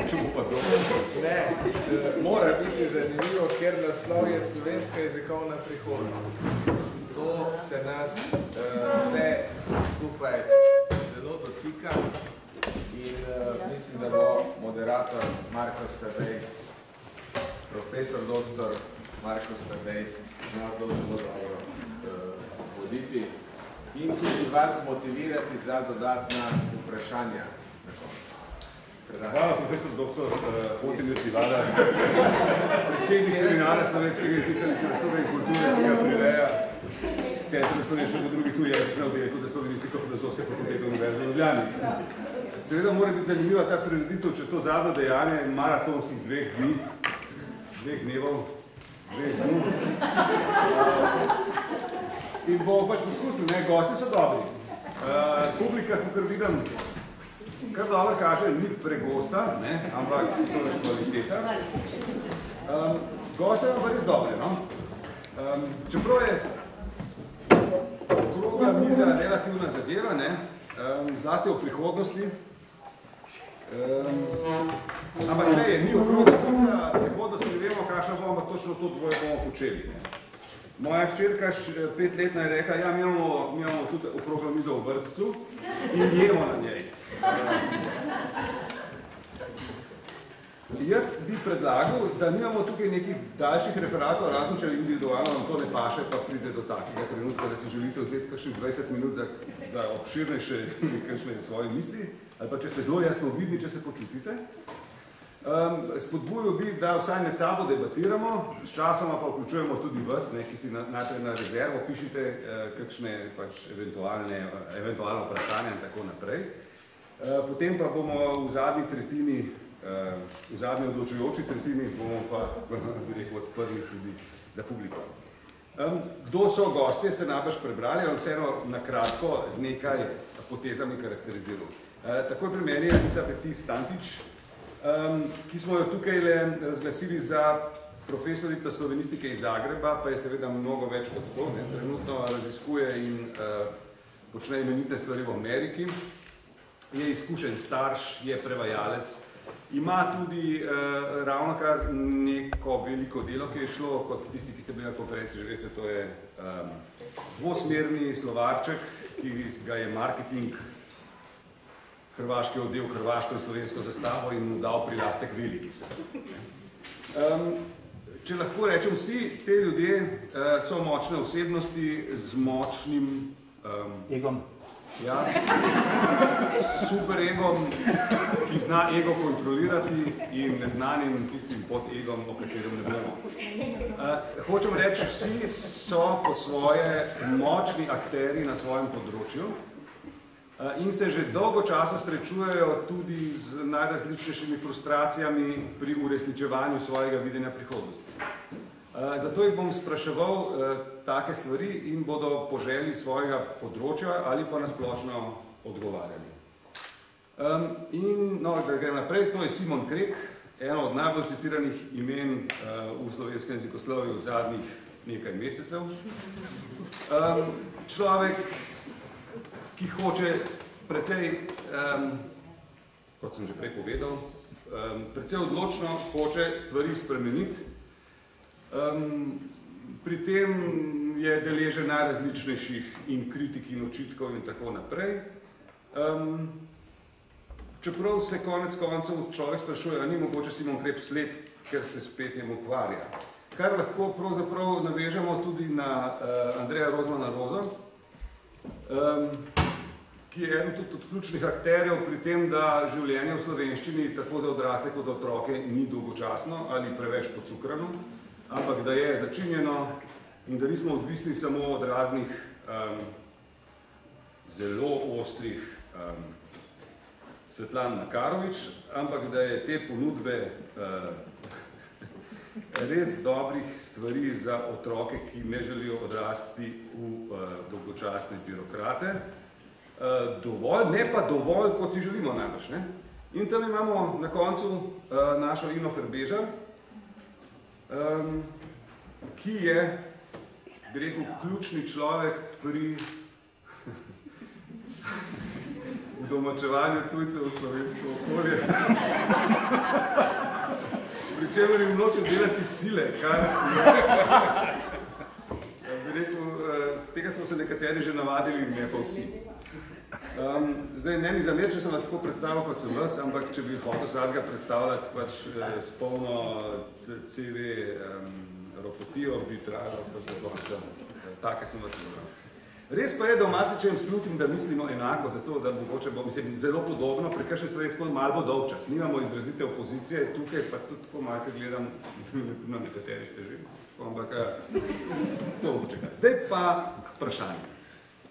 če bo pa dobro. Ne, mora biti zanimivo, ker naslov je slovenska jezikovna prihodnost. To se nas vse skupaj zelo dotika in mislim, da bo moderator Marko Stadej, profesor doktor Marko Stadej, znal to zelo dobro voditi in tudi vas motivirati za dodatna vprašanja na koncu. Hvala, profesor doktor Botimir Tivada, predsednik seminara slovenskega jezika, literature in kulture, ki ga prireja Centru slovenščine za drugi tuji jezik na oddelku za slovenistiko Filozofske fakultete Univerze v Ljubljani. Seveda mora biti zanimiva ta prireditev, če to zadnje dejanje maratonskih dveh dnevov, in bo pač poskusili, ne, gosti so dobri. Publika, kakor vidim, kar dobro kaže, ni pregosta, ne, ampak to je kvaliteta. Goste je pa res dobre, no. Čeprav je okrogla miza relativna zadeva, ne, zlasti o prihodnosti, ampak ne, ni okrogla miza prihodnosti, ne vemo, kakšna bomo, ampak točno to dvoje bomo počeli. Ne. Moja hčerka 5-letna je rekla, ja, mi imamo tudi okroglo mizo v vrtcu in jemo na njej. Jaz bi predlagal, da nimamo tukaj nekih daljših referatov, razen če individualno vam to ne paše, pa pride do takega trenutka, da si želite vzeti kakšnih 20 minut za obširnejše svoje misli, ali pa če ste zelo jasno vidni, če se počutite. Spodbujal bi, da vsaj med sabo debatiramo, s časoma pa vključujemo tudi vas, ki si najprej na rezervo pišite kakšne pač eventualne vprašanja in tako naprej. Potem pa bomo v zadnji tretjini, v zadnji odločujoči tretjini bomo pa, bi rekel, odprli tudi za publiko. Kdo so gostje, ste najbrž prebrali, ali vseeno na kratko z nekaj potezami karakteriziral. Takoj pri meni je Anita Petis Stantič, ki smo jo tukaj razglasili za profesorica slovenistike iz Zagreba, pa je seveda mnogo več kot to. Trenutno raziskuje in počne imenitne stvari v Ameriki. Je izkušen starš, je prevajalec. Ima tudi ravnokar neko veliko delo, ki je šlo, kot tisti, ki ste bili na konferenci, že veste, to je dvosmerni slovarček, ki ga je marketing hrvaški oddel hrvaško in slovensko zastavo in mu dal prilastek veliki se. Če lahko rečem, vsi te ljudje so močne osebnosti z močnim egom. Ja, super egom, ki zna ego kontrolirati in neznanim tistim pod egom, o katerem ne bomo. Hočem reči, vsi so po svoje močni akteri na svojem področju in se že dolgo časa srečujejo tudi z najrazličnejšimi frustracijami pri uresničevanju svojega videnja prihodnosti. Zato jih bom spraševal take stvari in bodo po želji svojega področja ali pa nasplošno odgovarjali. In da grem naprej, to je Simon Krek, eno od najbolj citiranih imen v slovenskem jezikoslovju v zadnjih nekaj mesecev. Človek, ki hoče precej, kot sem že prej povedal, precej odločno hoče stvari spremeniti. Pri tem je deležen najrazličnejših in kritik in očitkov in tako naprej. Čeprav se konec koncev človek sprašuje, ni mogoče Simon Krek slep, ker se s petjem ukvarja. Kar lahko pravzaprav navežemo tudi na Andreja Rozmana Rozo, ki je eden tudi od ključnih akterjev pri tem, da življenje v slovenščini tako za odrasle kot za otroke ni dolgočasno ali preveč podcukrano, ampak da je začinjeno in da nismo odvisni samo od raznih zelo ostrih Svetlana Makarovič, ampak da je te ponudbe res dobrih stvari za otroke, ki ne želijo odrasti v dolgočasne birokrate. Dovolj, ne pa dovolj, kot si želimo najbrž. In tam imamo na koncu našo Ino Ferbežar, ki je, bi rekel, ključni človek pri udomačevanju tujcev v slovensko okolje. Pri čemer jim nočem delati sile, kar bi rekel, tega smo se nekateri že navadili, ne pa vsi. Zdaj, ne mi zamer, če sem vas tako predstavil, kot sem vas, ampak če bi hotel zadnjega predstavljati pač s polno CV ropotijo, bi trajalo pač do konca. Take sem vas izbral. Res pa je, da v marsičem slutim, da mislimo enako, zato da mogoče bo, mislim, zelo podobno, pri kakšni stvari tako malo bo dolgčas. Nimamo izrazite opozicije, tukaj pa tudi tako malo gledam, na nekateri ste že, ampak to bo čekaj. Zdaj pa vprašanje.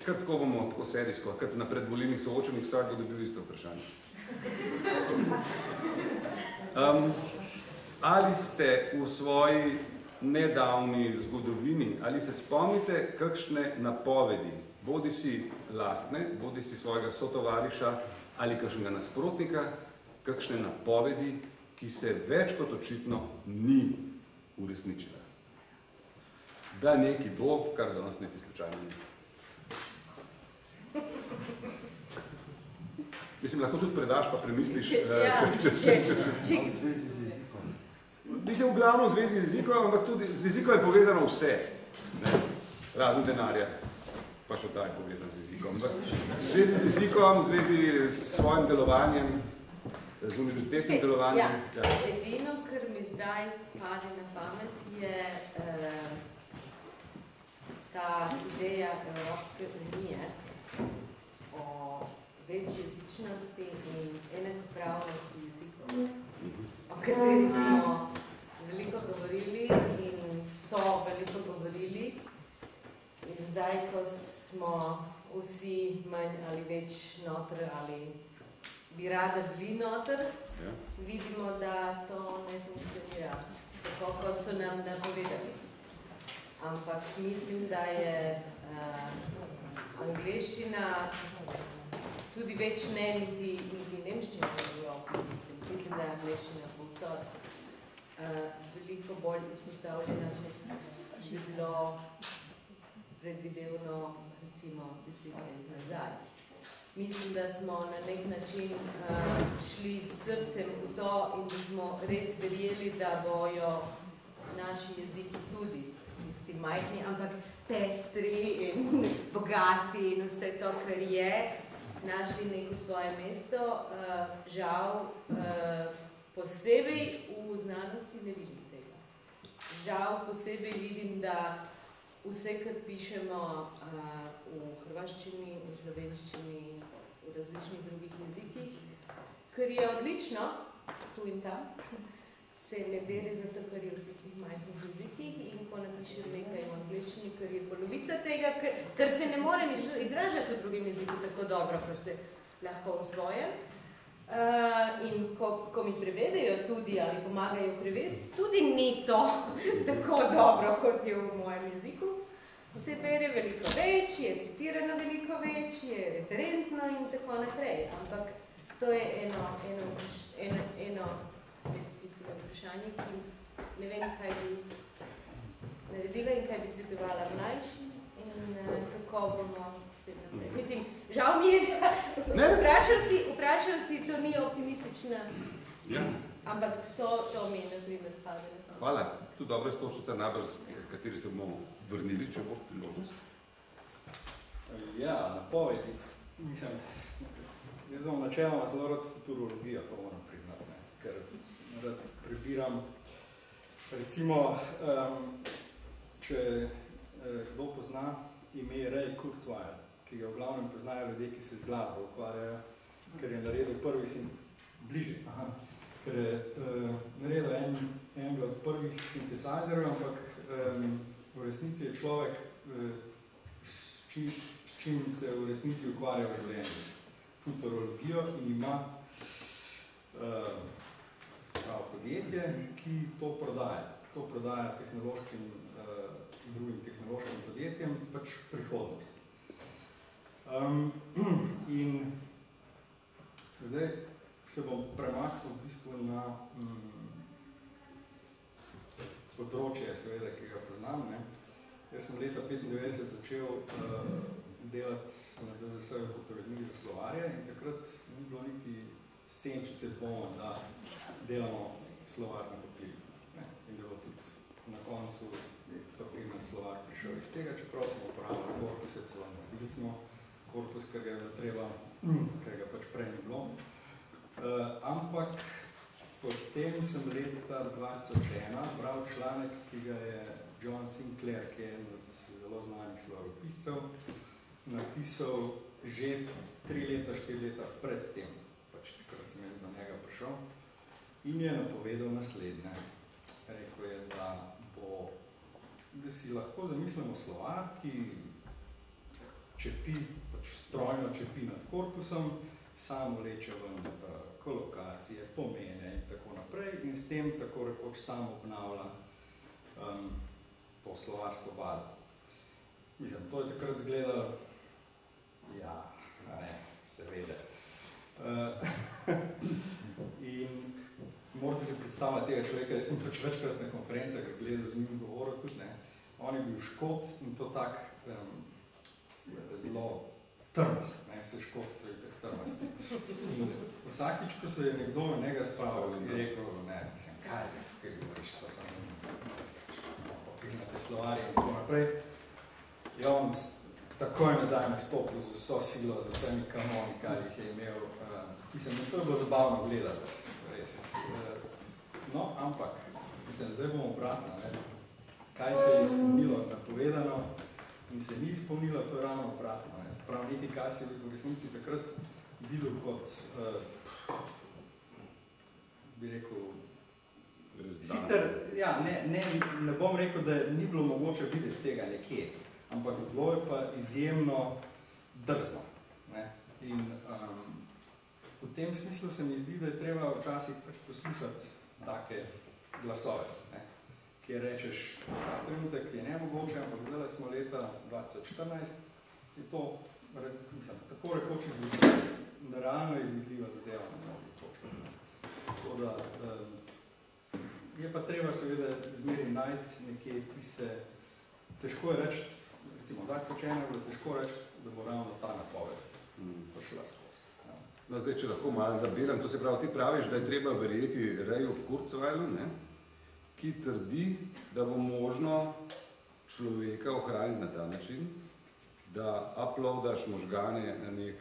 Kar tako bomo tako serijsko, kar na predvolilnih soočenih vsak bo dobil isto vprašanje. Ali ste v svoji nedavni zgodovini, ali se spomnite kakšne napovedi, bodi si lastne, bodi si svojega sotovariša ali kakšnega nasprotnika, kakšne napovedi, ki se več kot očitno ni uresničila. Da neki bo, kar danes neki slučajno ni. Mislim, lahko tudi predaš, pa premisliš, Mislim, v glavno v zvezi z jezikom, ampak tudi z jezikom je povezano vse. Ne? Razen denarja, pa še ta je povezan z jezikom. V zvezi z jezikom, v zvezi s svojim delovanjem, z univerzitetnim delovanjem. Ja. Edino, kar mi zdaj pade na pamet, je ta ideja Evropske unije o večjezičnosti in enakopravnosti jezikov, o kateri smo veliko govorili in so veliko govorili. In zdaj, ko smo vsi manj ali več noter ali bi rada bili noter, vidimo, da to ne funkcionira, tako kot so nam napovedali. Ampak mislim, da je angleščina tudi več ne niti nemščina v Evropi. Mislim, da je angleščina povsod veliko bolj izpostavljena, kot bi bilo predvidevno recimo 10 let nazaj. Mislim, da smo na nek način šli s srcem v to in da smo res verjeli, da bojo naši jeziki tudi tisti majhni, ampak pestri in bogati in vse to, kar je, našli neko svoje mesto. Žal, posebej v znanosti ne vidim tega. Žal, posebej vidim, da vse, kar pišemo v hrvaščini, v slovenščini, v različnih drugih jezikih, kar je odlično, tu in tam, se ne bere zato, ker je v vseh majhnih jezikih in ko napišem nekaj v angleščini, ker je polovica tega, ker se ne morem izražati v drugim jeziku tako dobro, kot se lahko v svojem. In ko mi prevedejo tudi ali pomagajo prevesti, tudi ni to tako dobro, kot je v mojem jeziku. Se bere veliko več, je citirano veliko več, je referentno in tako naprej. Ampak to je eno tistega vprašanja, ki ne vem, kaj bi naredila in kaj bi svetovala mlajši in kako bomo s tem naprej. Mislim, žal mi je, da vprašal si, to ni optimistična, ampak to mi je na primer padalo. Hvala. Tu dobra stočica nabrz, kateri se bomo vrnili, če bo priložnost. Ja, napovedi. Mislim, jaz sem načeloma zelo rad futurologijo, to moram priznati, ne? Ker rad prebiram. Recimo, če kdo pozna ime Ray Kurzweil, ki ga v glavnem poznajo ljudje, ki se z glasbo ukvarjajo, ker je naredil prvi bližje. Ker je naredil en od prvih sintesajzerov, ampak v resnici je človek, s čim se v resnici ukvarja v življenju, s futurologijo in ima podjetje, ki to prodaja. To prodaja tehnološkim drugim tehnološkim podjetjem, pač prihodnost. In zdaj se bom premaknil v bistvu na področje, seveda, ki ga poznam. Ne. Jaz sem leta 1995 začel delati na DZS-ju, kot urednik za slovarje in takrat ni bilo niti senčice dvoma, da delamo slovar na papirju. In da bo tudi na koncu papirni slovar prišel iz tega, čeprav smo uporabljali korpuse celo. Naredili smo korpus, ker ga je treba, ker ga pač prej ni bilo. Ampak potem sem leta 2001 bral članek, ki ga je John Sinclair, ki je en od zelo znanih slovaropiscev, napisal že 3 leta, 4 leta pred tem. Pač takrat sem jaz do njega prišel in je napovedal naslednje. Rekel je, da si lahko zamislimo slovar, ki čepi, pač strojno čepi nad korpusom, samo leče ven kolokacije, pomene in tako naprej in s tem tako rekoč samo obnavlja to slovarsko bazo. Mislim, to je takrat zgledalo, ja, ne, seveda. In morate si predstavljati tega človeka, jaz sem pač večkrat na konferencah gledal z njim govoril tudi, ne. On je bil Škot in to tak zelo trmast, ne, vse Škoti so itak trmasti. In vsakič, ko se je nekdo na njega spravil, je rekel, ne, mislim, kaj je tukaj govoriš, to sem popilnate slovarje in tako naprej. Je on takoj nazaj nastopil z vso silo, z vsemi kanoni, kar jih je imel. Mislim, to je bilo zabavno gledati, res. No, ampak, mislim, zdaj bomo obratno, ne. Kaj se je izpolnilo napovedano in se ni izpolnilo, to je ravno obratno. Ne. Prav nekaj, kaj se je v resnici takrat videl kot, bi rekel, sicer, ja, ne bom rekel, da ni bilo mogoče videti tega nekje, ampak bilo je pa izjemno drzno. Ne. In v tem smislu se mi zdi, da je treba včasih pač poslušati take glasove, ne, kjer rečeš, ta trenutek je nemogoče, ampak zdaj smo leta 2014 in to, mislim, tako rekoč izvedljiva, realno izvedljiva zadeva na mnogih točkah. Tako da je pa treba seveda zmeri najti nekje tiste, težko je reči, recimo 2001 je bilo težko reči, da bo ravno ta napoved prišla skozi. No, zdaj, če lahko malo zabiram, to se pravi, ti praviš, da je treba verjeti Rayu Kurzweilu, ne, ki trdi, da bo možno človeka ohraniti na ta način, da uploadaš možgane na nek,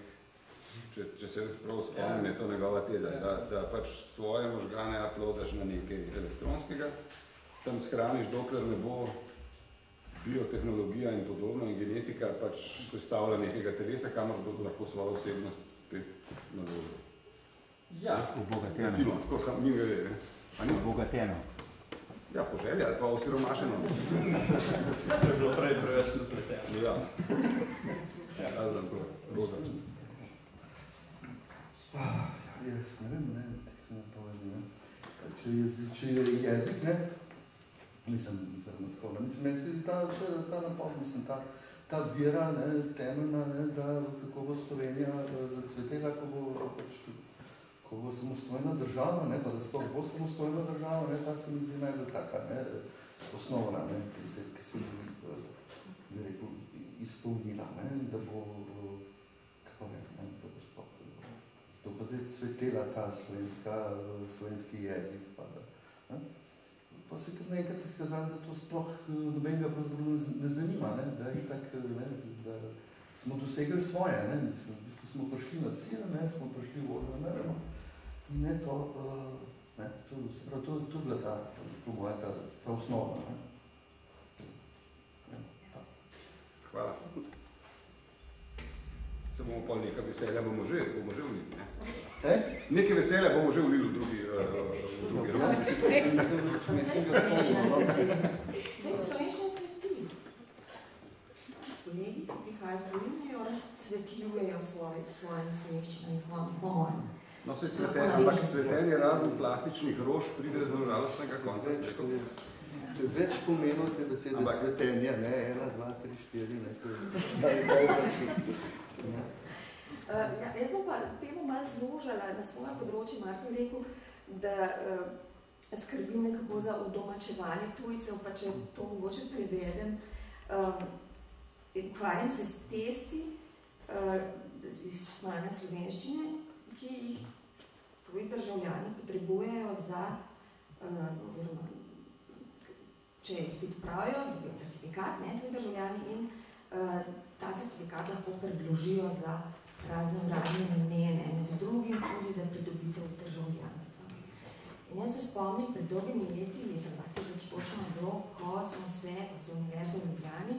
če se res prav spomnim, je to njegova teza, da pač svoje možgane uploadaš na nekaj elektronskega, tam shraniš, dokler ne bo biotehnologija in podobno in genetika pač sestavlja nekega telesa, kamor bo lahko svojo osebnost spet naložil. Ja, obogateno. Recimo, tako sam mi gre, ne? A ni obogateno? Ja, po želji, ali pa osiromašeno. To je bilo prej preveč zapleteno. Ja. Ja, roza. Jaz ne vem, ne, tako napovedi, ne. Če je jezik, ne, mislim, meni se ta napoved, mislim, ta vera, ne, temeljna, ne, da kako bo Slovenija zacvetela, ko bo samostojna država, ne, pa da sploh bo samostojna država, ne, ta se mi zdi najbolj taka, ne, osnovna, ne, ki se bi rekel, izpolnila, ne, da bo, kako ne, da bo sploh, to pa zdaj cvetela ta slovenski jezik, pa da, ne. Pa se je tudi nekaj izkazali, da to sploh nobenega ne zanima, ne? Da je tak, ne? Da smo dosegli svoje, ne? Mislim, v bistvu smo prišli na cilj, ne? Smo prišli v namerno in ne to, ne? To je bila ta, po moje, ta osnova, ne? Hvala. Se bomo pa nekaj veselja bomo že vlili, ne? Nekaj veselja bomo že vlili v drugi roki. Zdaj, slovenščina cveti. Kolegi, ki prihajajo z Bolivnijo, razcvetljujejo svojim slovenščinami, mojem. No, se ampak cvetenje razen plastičnih rož pride do žalostnega konca. To je več pomenil te besede cvetenja, ne, 1, 2, 3, 4, ne, jaz bom pa temu malo zložila na svoje področje. Marko je rekel, da skrbim nekako za udomačevanje tujcev, pa če to mogoče prevedem. ukvarjam se s testi iz snovne slovenščine, ki jih tuji državljani potrebujejo za, oziroma, če izpit pravijo, dobijo certifikat, ne, tuji državljani, in ta certifikat lahko predložijo za razne namene, med drugim tudi za pridobitev državljanstva. In jaz se spomnim, pred dolgimi leti, leta 2000 točno bilo, ko se Univerza v Ljubljani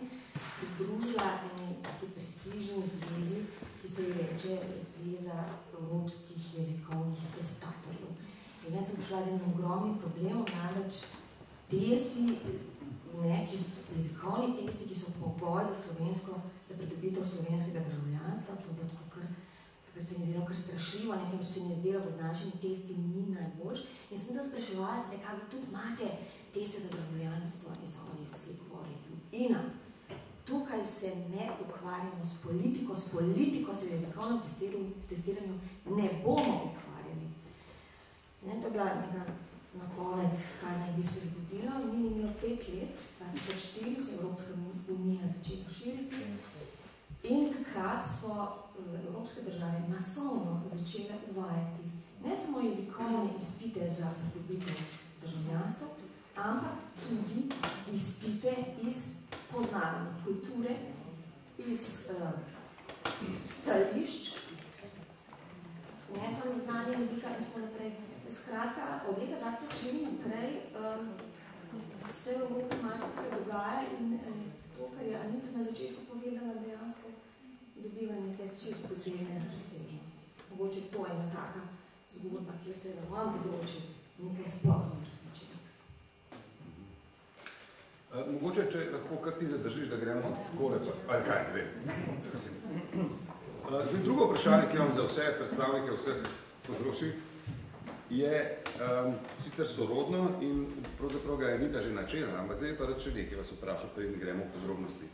pridružila eni taki prestižni zvezi, ki se ji reče Zveza evropskih jezikovnih testatorjev. In jaz sem prišla z enim ogromnim problemom, namreč testi, jezikovni testi, ki so pogoj za slovensko, za pridobitev slovenskega državljanstva, to bo tako kar se mi zdelo kar strašljivo, nekaj se mi zdelo, da z našimi testi ni najboljš. In sem da spraševala, kako tudi imate teste za državljanstvo, in so oni vsi govorili. Ina, tukaj se ne ukvarjamo s politiko se v jezikovnem testiranju ne bomo ukvarjali. To je bila neka napoved, kaj naj bi se zgodilo. Minimum 5 let, 2004, se je Evropska unija začela širiti. In takrat so evropske države masovno začele uvajati ne samo jezikovne izpite za pridobitev državljanstva, ampak tudi izpite iz poznavanja kulture, iz stališč, ne samo znanja jezika in tako naprej. Skratka, od leta 2004 naprej se v Evropi marsikaj dogaja in to, kar je Anita na začetku povedala, dejansko dobiva nekaj čisto posebne razsežnosti. Mogoče to je ena taka zgodba, kjer se je na mojem področju nekaj sploh ne različilo. Mogoče, če lahko kar ti zadržiš, da gremo gore, ali kaj, ne vem. Drugo vprašanje, ki imam za vse predstavnike vseh področij, je sicer sorodno in pravzaprav ga je Anita že načela, ampak zdaj pa reče nekaj vas vprašal, preden gremo v podrobnosti.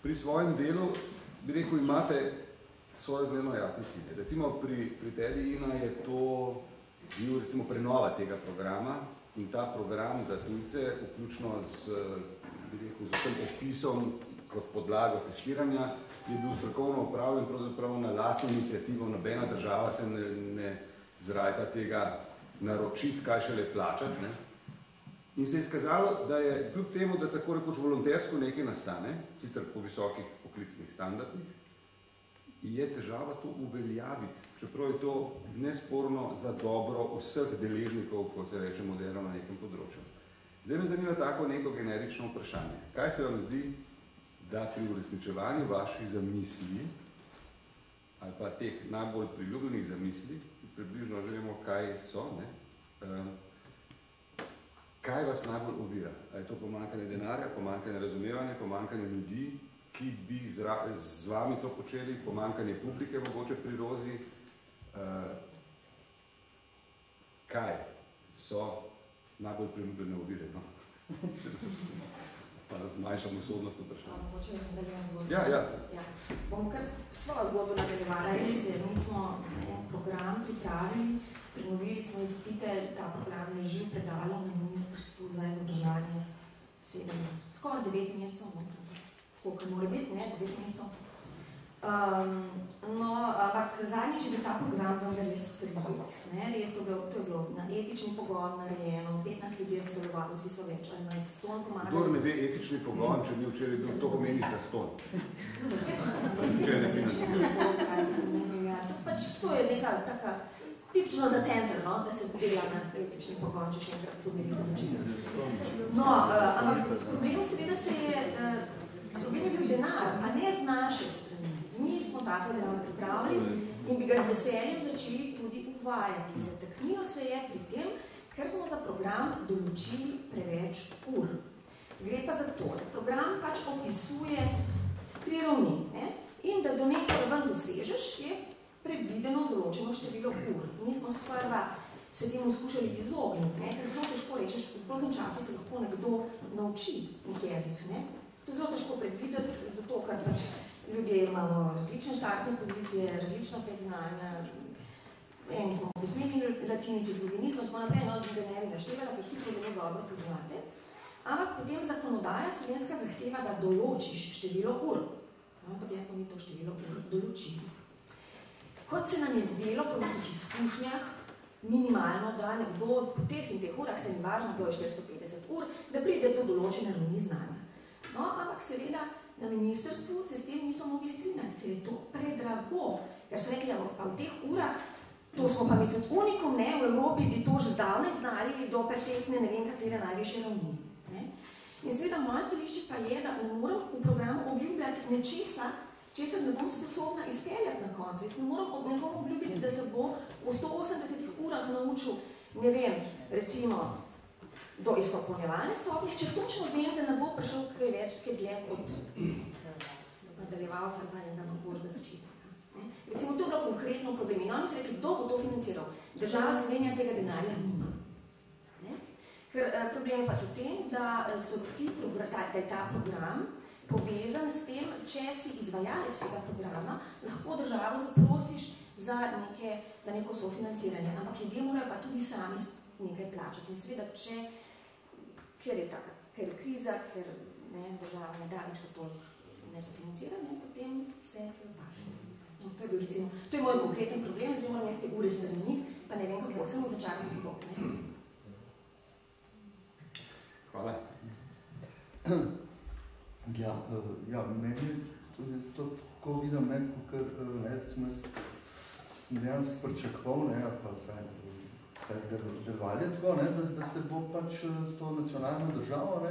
Pri svojem delu, bi rekel, imate svoje zmerno jasne cilje. Recimo pri tebi, Ina, je to bil recimo prenova tega programa in ta program za tujce, vključno z vsem opisom kot podlago testiranja, je bil strokovno upravljen pravzaprav na lastno inicijativo. Nobena država se ne zrajta tega naročiti, kaj šele plačati. Ne? In se je izkazalo, da je kljub temu, da tako rekoč volontersko nekaj nastane, sicer po visokih poklicnih standardih, je težava to uveljaviti, čeprav je to nesporno za dobro vseh deležnikov, ko se reče moderno na nekem področju. Zdaj me zanima tako neko generično vprašanje. Kaj se vam zdi, da pri uresničevanju vaših zamisli, ali pa teh najbolj priljubljenih zamisli, približno že vemo, kaj so, ne? Kaj vas najbolj ovira? Je to pomanjkanje denarja, pomanjkanje razumevanja, pomanjkanje ljudi, ki bi z vami to počeli, pomanjkanje publike mogoče pri Rozi? Kaj so najbolj priljubljene ovire? No? Pa zmanjšam usodnost vprašanja. Mogoče jaz nadaljujem zgodbo. Ja. Bom kar svojo zgodbo nadaljevala. Res je, mi smo program pripravili, prenovili smo izpite, ta program leži v predalu na Ministrstvu za izobraževanje skoraj 9 mesecev, koliko mora biti, ne, 9 mesecev. Ampak zadnjič je bil ta program vendar sprejet. Res to je bilo na etični pogon narejeno, 15 ljudi je sodelovalo, vsi so več ali manj zaston pomagali. Kdor ne ve etični pogon, če ni včeraj bil, to pomeni zaston. To je neka taka tipično za center, no, da se dela na etični pogon, če še enkrat pomeriti začeti. Ampak problem seveda se je, problem je bil denar, a ne z naše strani. Mi smo tako denar pripravili in bi ga z veseljem začeli tudi uvajati. Zataknilo se je pri tem, ker smo za program določili preveč ur. Gre pa za to, da program pač opisuje 3 ravni, ne? In da do nekaj raven dosežeš, je predvideno določeno število ur. Mi smo sprva se temu skušali izogniti, ker zelo težko rečeš, v koliko časa se lahko nekdo nauči nek jezik. To je zelo težko predvideti, zato ker pač ljudje imamo različne štartne pozicije, različna predznanja. Eni smo pismeni latinici, drugi nismo, tako naprej, da ne bi naštevala, ker vsi to zelo dobro poznate. ampak potem zakonodaja slovenska zahteva, da določiš število ur. Potem smo mi to število ur določili. Kot se nam je zdelo po nekih izkušnjah, minimalno, da nekdo po teh in teh urah, se ni važno, bilo je 450 ur, da pride do določene ravni znanja. No, ampak seveda na ministrstvu se s tem niso mogli strinjati, ker je to predrago. Ker so rekli, pa v teh urah, to smo pa mi tudi unikom, ne, v Evropi bi to že zdavnaj znali do perfektne, ne vem katere najvišje ravni. Ne. In seveda moje stališče pa je, da ne moram v programu obljubljati nečesa, česar ne bom sposobna izpeljati na koncu. Jaz ne moram nekom obljubiti, da se bo v 180 urah naučil, ne vem, recimo, do izpopolnjevalne stopnje, če točno vem, da ne bo prišel kaj več, kaj dlje od nadaljevalca ali enega božga začetnika. Recimo, to je bilo konkretno problem. In oni so rekli, kdo bo to financiral? Država Slovenija tega denarja nima. Ker problem je pač v tem, da je ta program povezan s tem, če si izvajalec tega programa, lahko državo zaprosiš za neko sofinanciranje, ampak ljudje morajo pa tudi sami nekaj plačati. In seveda, ker je kriza, ker država ne da več kot toliko nesofinanciranje, potem se zataši. No, to je bil recimo, to je moj konkreten problem, zdaj moram jaz te ure spremeniti, pa ne vem kako, samo začakam pribok, ne? Hvala. Ja, meni to tako vidim, ker recimo sem dejansko pričakoval, pa vsaj delovali tako, da se bo pač s to nacionalno državo,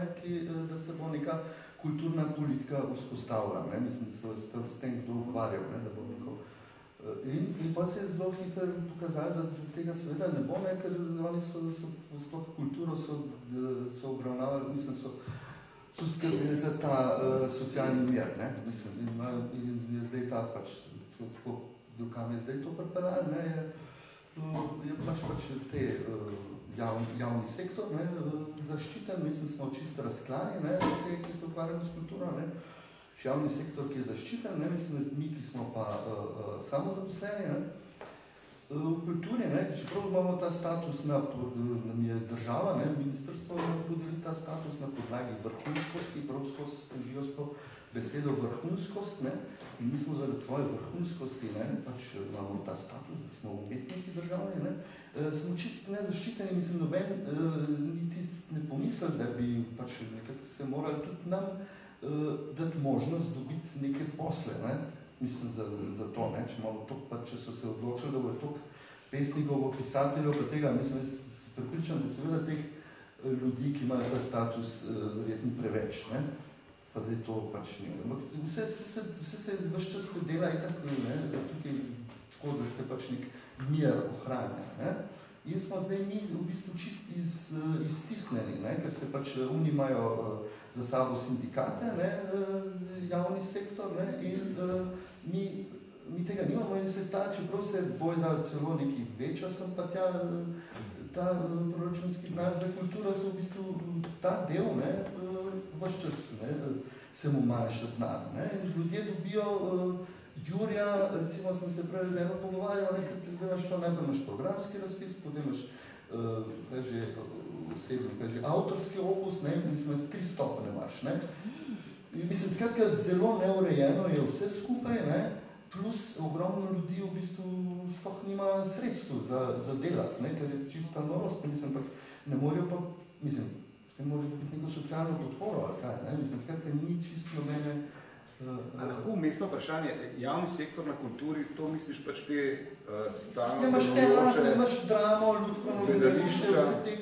da se bo neka kulturna politika vzpostavila. Mislim, da se s tem kdo ukvarjal, da bo neko. In pa se je zelo hitro pokazali, da tega seveda ne bo, ker oni so kulturo so obravnavali, mislim, so skrbili za ta socialni mir, mislim, in je zdaj ta pač, tako, dokam je zdaj to pripeljali, je pač te javni sektor zaščiten, mislim, smo čisto razklani, te, ki se ukvarjamo s kulturo, javni sektor, ki je zaščiten, mislim, mi, ki smo pa samozaposleni, v kulturi, čeprav imamo ta status, nam je država, ministrstvo podeli ta status na podlagi vrhunskosti, prav skozi težijo s to besedo vrhunskost, in mi smo zaradi svoje vrhunskosti, pač imamo ta status, da smo umetniki državni, smo čisto nezaščiteni, mislim, noben niti ne pomislil, da bi pač nekako se morali tudi nam dati možnost dobiti neke posle, mislim, za to, če imamo toliko, pa če so se odločili, da bo toliko pesnikov, pisateljev, pa tega, mislim, se pripričam, da seveda teh ljudi, ki imajo ta status, verjetno preveč, pa da je to pač nekaj. Vse se vaš čas se dela tukaj tako, da se pač nek mir ohranja. In smo zdaj mi v bistvu čisti iztisneni, ker se pač oni imajo za sabo sindikate, javni sektor, in mi tega nimamo in se ta, čeprav se bojda celo neki večja sem pa ta proračunski denar za kulturo, se v bistvu ta del, vaš čas se mu manjša denar. In ljudje dobijo Jurja, recimo sem se prej eno pogovarjal, zdaj imaš to najprej imaš programski razpis, potem imaš avtorski opus, mislim, 3 stopne imaš. Mislim, skratka, zelo neurejeno je vse skupaj, plus ogromno ljudi v bistvu sploh nima sredstv za delati, ker je čista norost, mislim, pa ne morajo pa, mislim, ne morajo biti neko socialno podporo ali kaj, mislim, skratka, ni čisto mene. Lahko umestno vprašanje, javni sektor na kulturi, to misliš pač te stalno imaš teatr, imaš dramo, ljudkovno gledališče, vse te,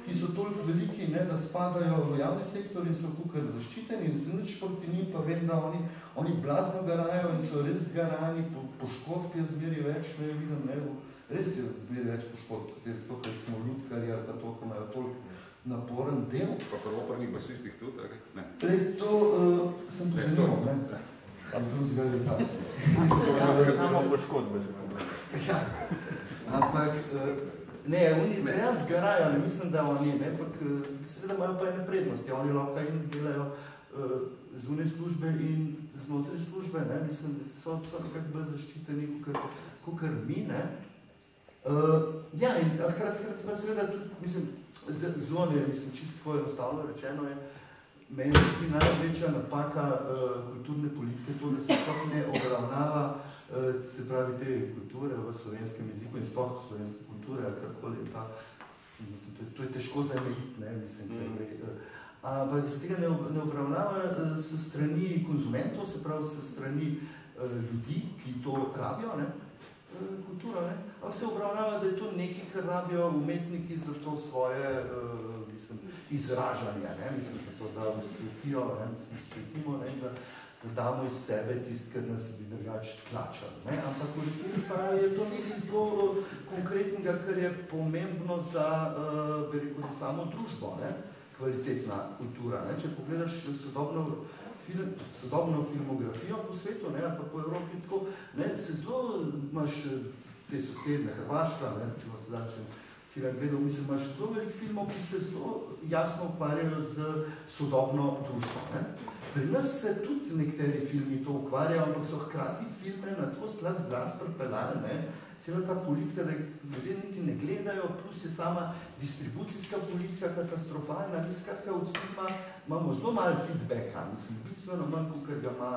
ki so toliko veliki, da spadajo v javni sektor in so tukaj zaščiteni, in se nič proti njim, pa vem, da oni blazno garajo in so res zgarani, poškodb je zmeri več, vidim, res je zmeri več poškodb, sploh recimo ljudkarji ali pa to, ko imajo toliko naporen del. Pa pri opernih basistih tudi, ali? Ne. To sem pozanimal, ali drugega leta. Samo poškodbe. Ja, ampak, oni dejansko zgarajo, ne mislim, da oni, ampak seveda imajo pa ene prednosti, oni lahko in delajo zunaj službe in znotraj službe, mislim, so nekako bolj zaščiteni, kakor mi, Ja, in hkrati pa seveda tudi, mislim, zelo ne, mislim, čisto enostavno rečeno je, meni je tudi največja napaka kulturne politike to, da se sploh ne obravnava, se pravi, te kulture v slovenskem jeziku in sploh slovenske kulture, ali karkoli je ta, mislim, to je težko zamejiti, ne, mislim, ampak da se tega ne obravnava s strani konzumentov, se pravi, s strani ljudi, ki to rabijo, ne, kulturo, ne? Ampak se obravnava, da je to nekaj, kar rabijo umetniki za to svoje izražanje, ne? Mislim, za to, da uscvetijo, ne? Mislim, uscvetimo, ne? Da damo iz sebe tist, kar nas bi drugače tlačali, ne? Ampak v resnici pa je to nekaj zelo konkretnega, kar je pomembno za, bi rekel, za samo družbo, ne? Kvalitetna kultura, ne? Če pogledaš sodobno filmografijo po svetu, ne, ali pa po Evropi tako, ne, se zelo imaš te sosedne, Hrvaška, ne, recimo se začnem film gledal, mislim, imaš zelo velik filmov, ki se zelo jasno ukvarjajo z sodobno družbo, ne. Pri nas se tudi nekateri filmi to ukvarjajo, ampak so hkrati filme na tako slab glas pripeljali, ne, cela ta politika, da ljudje niti ne gledajo, plus je sama distribucijska politika katastrofalna, mi skratka od filma imamo zelo malo feedbacka, mislim, bistveno manj, kot ga ima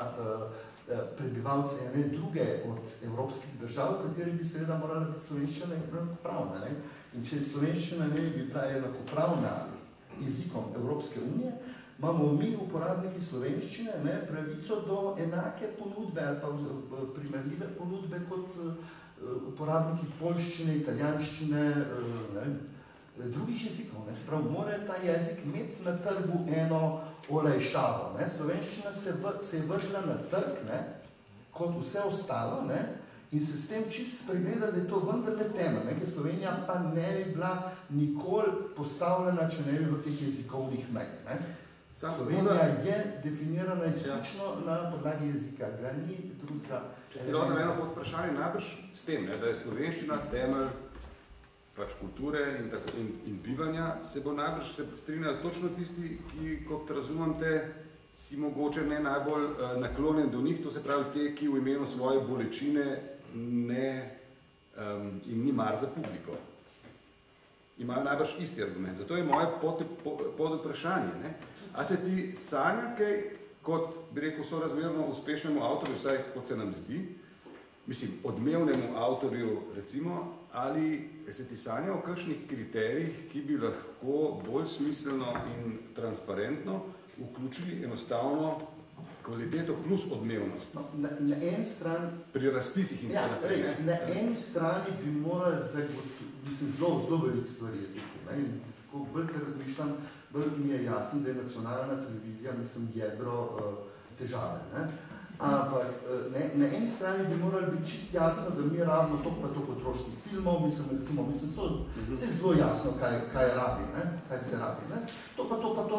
prebivalce ene druge od evropskih držav, v kateri bi seveda morala biti slovenščina enakopravna, ne? In če slovenščina ne bi bila enakopravna jezikom Evropske unije, imamo mi, uporabniki slovenščine, ne, pravico do enake ponudbe ali pa primerljive ponudbe kot uporabniki poljščine, italijanščine, drugih jezikov. Ne? Se pravi, mora ta jezik imeti na trgu eno olajšavo. Ne? Slovenščina se je vršila na trg, ne? Kot vse ostalo, ne? In se s tem čisto spregleda, da je to vendarle tema, ne? Ker Slovenija pa ne bi bila nikoli postavljena, če ne bi bilo teh jezikovnih mej. Ne? Slovenija je definirana izključno na podlagi jezika, ga ni drugega. Če ti dodam eno pod vprašanje, najbrž s tem, ne, da je slovenščina temelj pač kulture in bivanja, se bo najbrž strinjali točno tisti, ki, kot razumem te, si mogoče ne najbolj naklonjen do njih, to se pravi te, ki v imenu svoje bolečine jim ni mar za publiko. Imajo najbrž isti argument. Zato je moje pod vprašanje. Ne? A se ti sanja kaj, kot bi rekel, sorazmerno uspešnemu avtorju, vsaj kot se nam zdi, mislim, odmevnemu avtorju, recimo, ali se ti sanja o kakšnih kriterijih, ki bi lahko bolj smiselno in transparentno vključili enostavno kvaliteto plus odmevnost? No, na eni strani... Pri razpisih in tako naprej. Na eni strani bi morali zagotoviti, mislim, zelo veliko stvari je tukaj. Ne? In tako bolj, ker razmišljam, bolj mi je jasno, da je nacionalna televizija, mislim, jedro težave. Ne? Ampak na eni strani bi morali biti čist jasno, da mi rabimo toliko pa toliko otroških filmov, mislim, se je zelo jasno, kaj rabi, ne? Kaj se rabi. Ne? To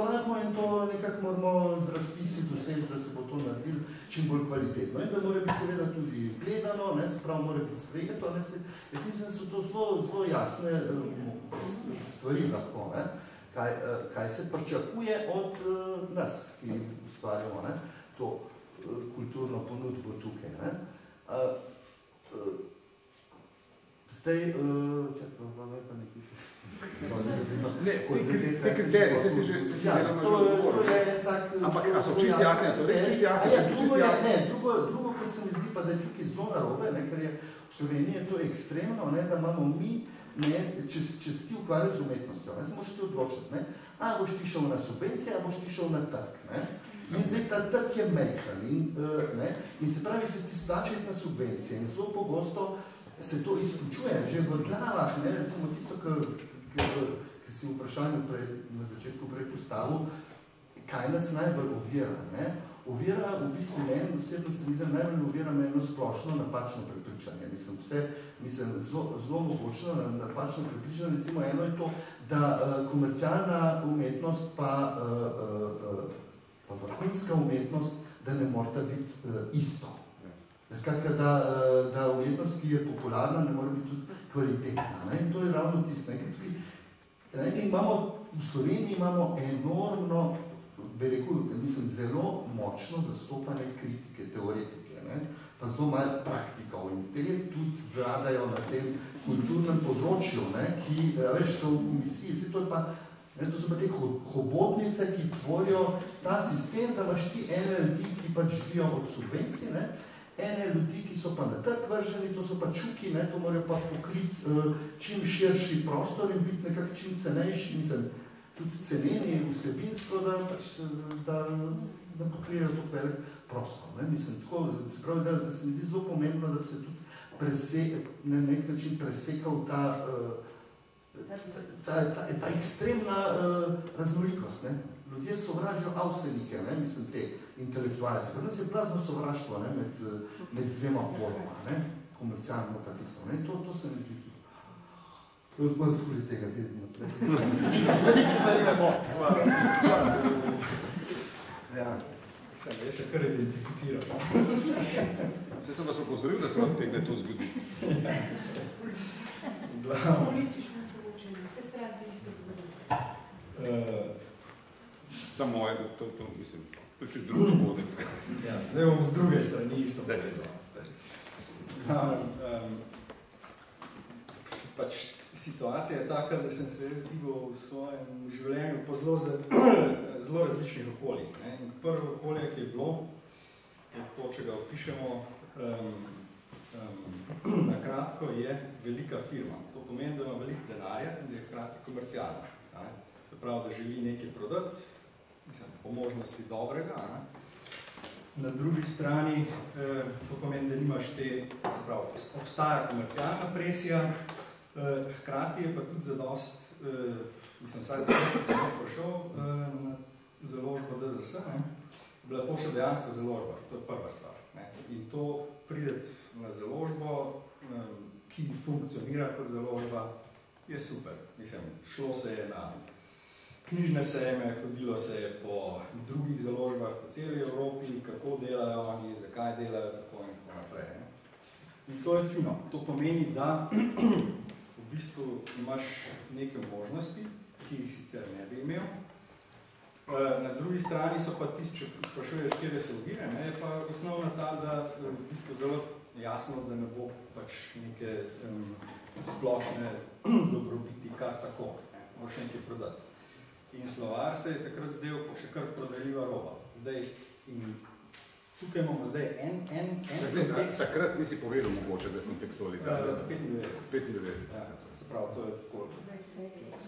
rabimo in to nekako moramo z razpisi doseči, da se bo to naredilo čim bolj kvalitetno. In da mora biti seveda tudi gledano, ne? Sprav mora biti sprejeto. Jaz mislim, da so to zelo jasne stvari lahko, ne? Kaj se pričakuje od nas, ki ustvarjamo, ne? To kulturno ponudbo tukaj. Ne? Zdaj, čakaj, pa nekaj... Ne, te kriterije, se si že delamo že odgovoril. To je tak... Ampak, a so čisti jasni, a so res čisti jasni? Ne, drugo, kar se mi zdi pa, da je tukaj zelo narobe, ne, ker je v Sloveniji to ekstremno, ne, da imamo mi, ne, če si ti ukvarjaš z umetnostjo, ne, se moraš ti odločiti, ne, a boš ti šel na subvencije, a boš ti šel na trg, ne. In zdaj ta trg je mejhan in se pravi, se ti splačajo na subvencije in zelo pogosto se to izključuje že v glavah, ne, recimo tisto, ki si v vprašanju na začetku prej postavil, kaj nas najbolj ovira, ne. Ovira v bistvu meni, osebno se mi najbolj ovira eno splošno napačno prepričanje. Mislim, zelo mogočno napačno prepričanje, recimo eno je to, da komercialna umetnost pa vrhunska umetnost, da ne morata biti isto. Skratka, da umetnost, ki je popularna, ne mora biti tudi kvalitetna. Ne? In to je ravno tisto. V Sloveniji imamo enormno, bi rekel, mislim, zelo močno zastopane kritike, teoretike, ne? Pa zelo malo praktikov in te tudi vladajo na tem kulturnem področju, ne, ki veš, so v komisiji, to so pa te hobotnice, ki tvorijo ta sistem, da imaš ti ene ljudi, ki pač živijo od subvencij, ne, ene ljudi, ki so pa na trg vrženi, to so pa čuki, ne, to morajo pa pokriti čim širši prostor in biti nekako čim cenejši, mislim, tudi ceneni vsebinsko, da pokrijejo to velik prostor. Ne? Mislim, tako, se pravi, da se mi zdi zelo pomembno, da se tudi na nek način presekal ta ekstremna raznolikost. Ne? Ljudje sovražijo avsenike, ne? Mislim, te intelektualce. Pri nas je blazno sovraštvo, ne? Med dvema poloma, ne? Komercialno pa tisto. Ne? To se mi zdi tudi. Bolj fuli tega tedna naprej. Velik stvari ne bo. Ja. Jaz se kar identificiram. Vse sem vas opozoril, da se vam tegne to zgodi. Politično se učili, vse stranke niste govorili. Samo moje, to mislim, to čez drugo bode. Ja, zdaj bom z druge strani isto. Pač situacija je taka, da sem se zgibal v svojem življenju po zelo različnih okoljih. Ne? In prvo okolje, ki je bilo, tako, če ga opišemo na kratko, je velika firma. To pomeni, da ima veliko denarja in da je hkrati komercialna. Se pravi, da želi nekaj prodati, mislim, po možnosti dobrega. Ne? Na drugi strani to pomeni, da nimaš te, se pravi, obstaja komercialna presija, hkrati je pa tudi zadost, mislim, vsaj da sem prišel na založbo DZS, ne, bila to še dejansko založba, to je prva stvar. Ne. In to prideti na založbo, ki funkcionira kot založba, je super. Mislim, šlo se je na knjižne sejme, hodilo se je po drugih založbah po celi Evropi, kako delajo oni, zakaj delajo, tako in tako naprej. Ne. In to je fino. To pomeni, da v bistvu imaš neke možnosti, ki jih sicer ne bi imel. Na drugi strani so pa tisti, če sprašuješ, kjer so ovire, je pa osnovna ta, da v bistvu zelo jasno, da ne bo pač neke splošne dobrobiti kar tako, moraš nekaj prodati. In slovar se je takrat zdel še kar prodajljiva roba. Zdaj, in tukaj imamo zdaj en kontekst. Takrat nisi povedal mogoče za kontekstualizacijo. 95. Ja, se pravi, to je tako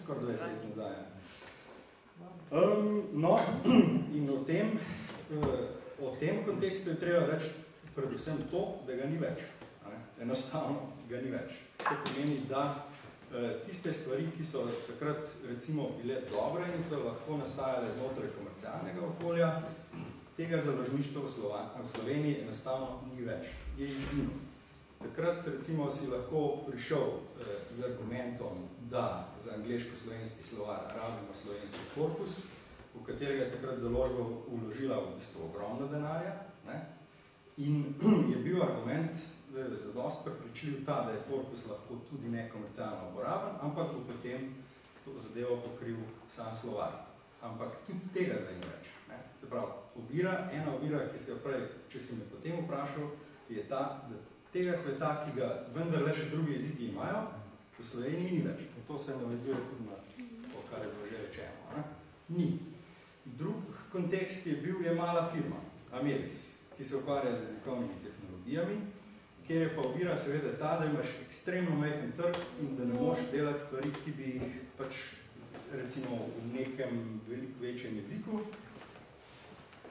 skoraj 20 let nazaj. No, in o tem kontekstu je treba reči predvsem to, da ga ni več. Enostavno ga ni več. To pomeni, da tiste stvari, ki so takrat recimo bile dobre in so lahko nastajale znotraj komercialnega okolja, tega založništva v Sloveniji enostavno ni več. Je izginil. Takrat recimo si lahko prišel z argumentom, da za angleško-slovenski slovar rabimo slovenski korpus, v katerega je takrat založba vložila v bistvu ogromno denarja. Ne? In je bil argument zadost prepričljiv ta, da je korpus lahko tudi nekomercialno uporaben, ampak bo potem to zadevo pokril sam slovar. Ampak tudi tega zdaj ni več. Ne? Se pravi, ena ovira, ki se jo prej, če si me potem vprašal, je ta, da tega sveta, ki ga vendarle še drugi jeziki imajo, v Sloveniji ni več. In to se navezuje tudi na to, kar je bilo že rečeno. Ne? Ni. Drug kontekst, ki je bil, je mala firma, Amelis, ki se ukvarja z jezikovnimi tehnologijami, kjer je pa ovira seveda ta, da imaš ekstremno majhen trg in da ne moš delati stvari, ki bi jih pač recimo v nekem veliko večjem jeziku.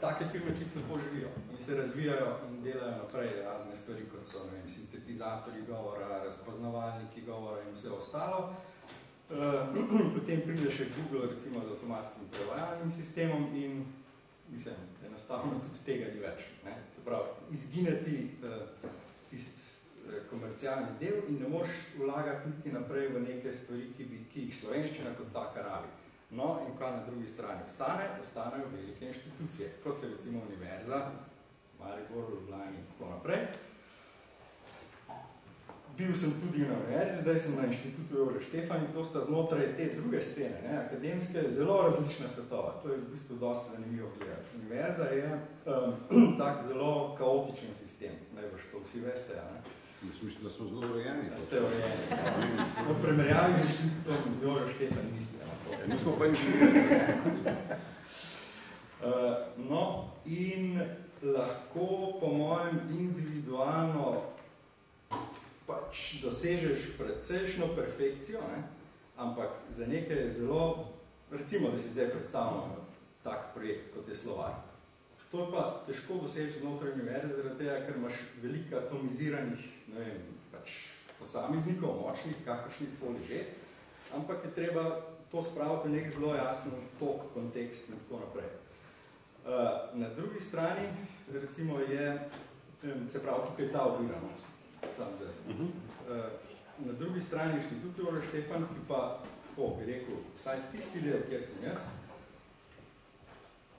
Take firme čisto lepo živijo in se razvijajo in delajo naprej razne stvari, kot so sintetizatorji govora, razpoznavalniki govora in vse ostalo. Potem pride še Google recimo z avtomatskim prevajalnim sistemom in mislim, enostavno tudi tega ni več. Ne? Se pravi, izgineti tisti komercialni del in ne moš vlagati niti naprej v neke stvari, ki jih slovenščina kot taka rabi. No, in kaj na drugi strani ostanejo velike inštitucije, kot je recimo Univerza, Maribor, Ljubljana in tako naprej. Bil sem tudi na Univerzi, zdaj sem na inštitutu Jože Štefan in to sta znotraj te druge scene, ne, akademske, zelo različna svetova. To je v bistvu dosti zanimivo gledati. Univerza je tak zelo kaotičen sistem, najbrž to vsi veste, ne. Mislim, da smo zelo urejeni. Ste urejeni. V primerjavi z inštitutom Joža Štefan mislimo. Nismo pa inženirali. No, in lahko po mojem individualno pač dosežeš precejšno perfekcijo, ne? Ampak za nekaj zelo, recimo, da si zdaj predstavljamo tak projekt, kot je Slovar. To je pa težko doseči znotraj univerze, zaradi tega, ker imaš veliko atomiziranih, ne vem, pač posameznikov, močnih, kakršnih koli že, ampak je treba to spraviti v nek zelo jasen tok, kontekst in tako naprej. Na drugi strani, recimo, je, se pravi, tukaj ta obirano. Na drugi strani inštitut Joža Štefan, ki pa, tako bi rekel, vsaj tisti del, kjer sem jaz,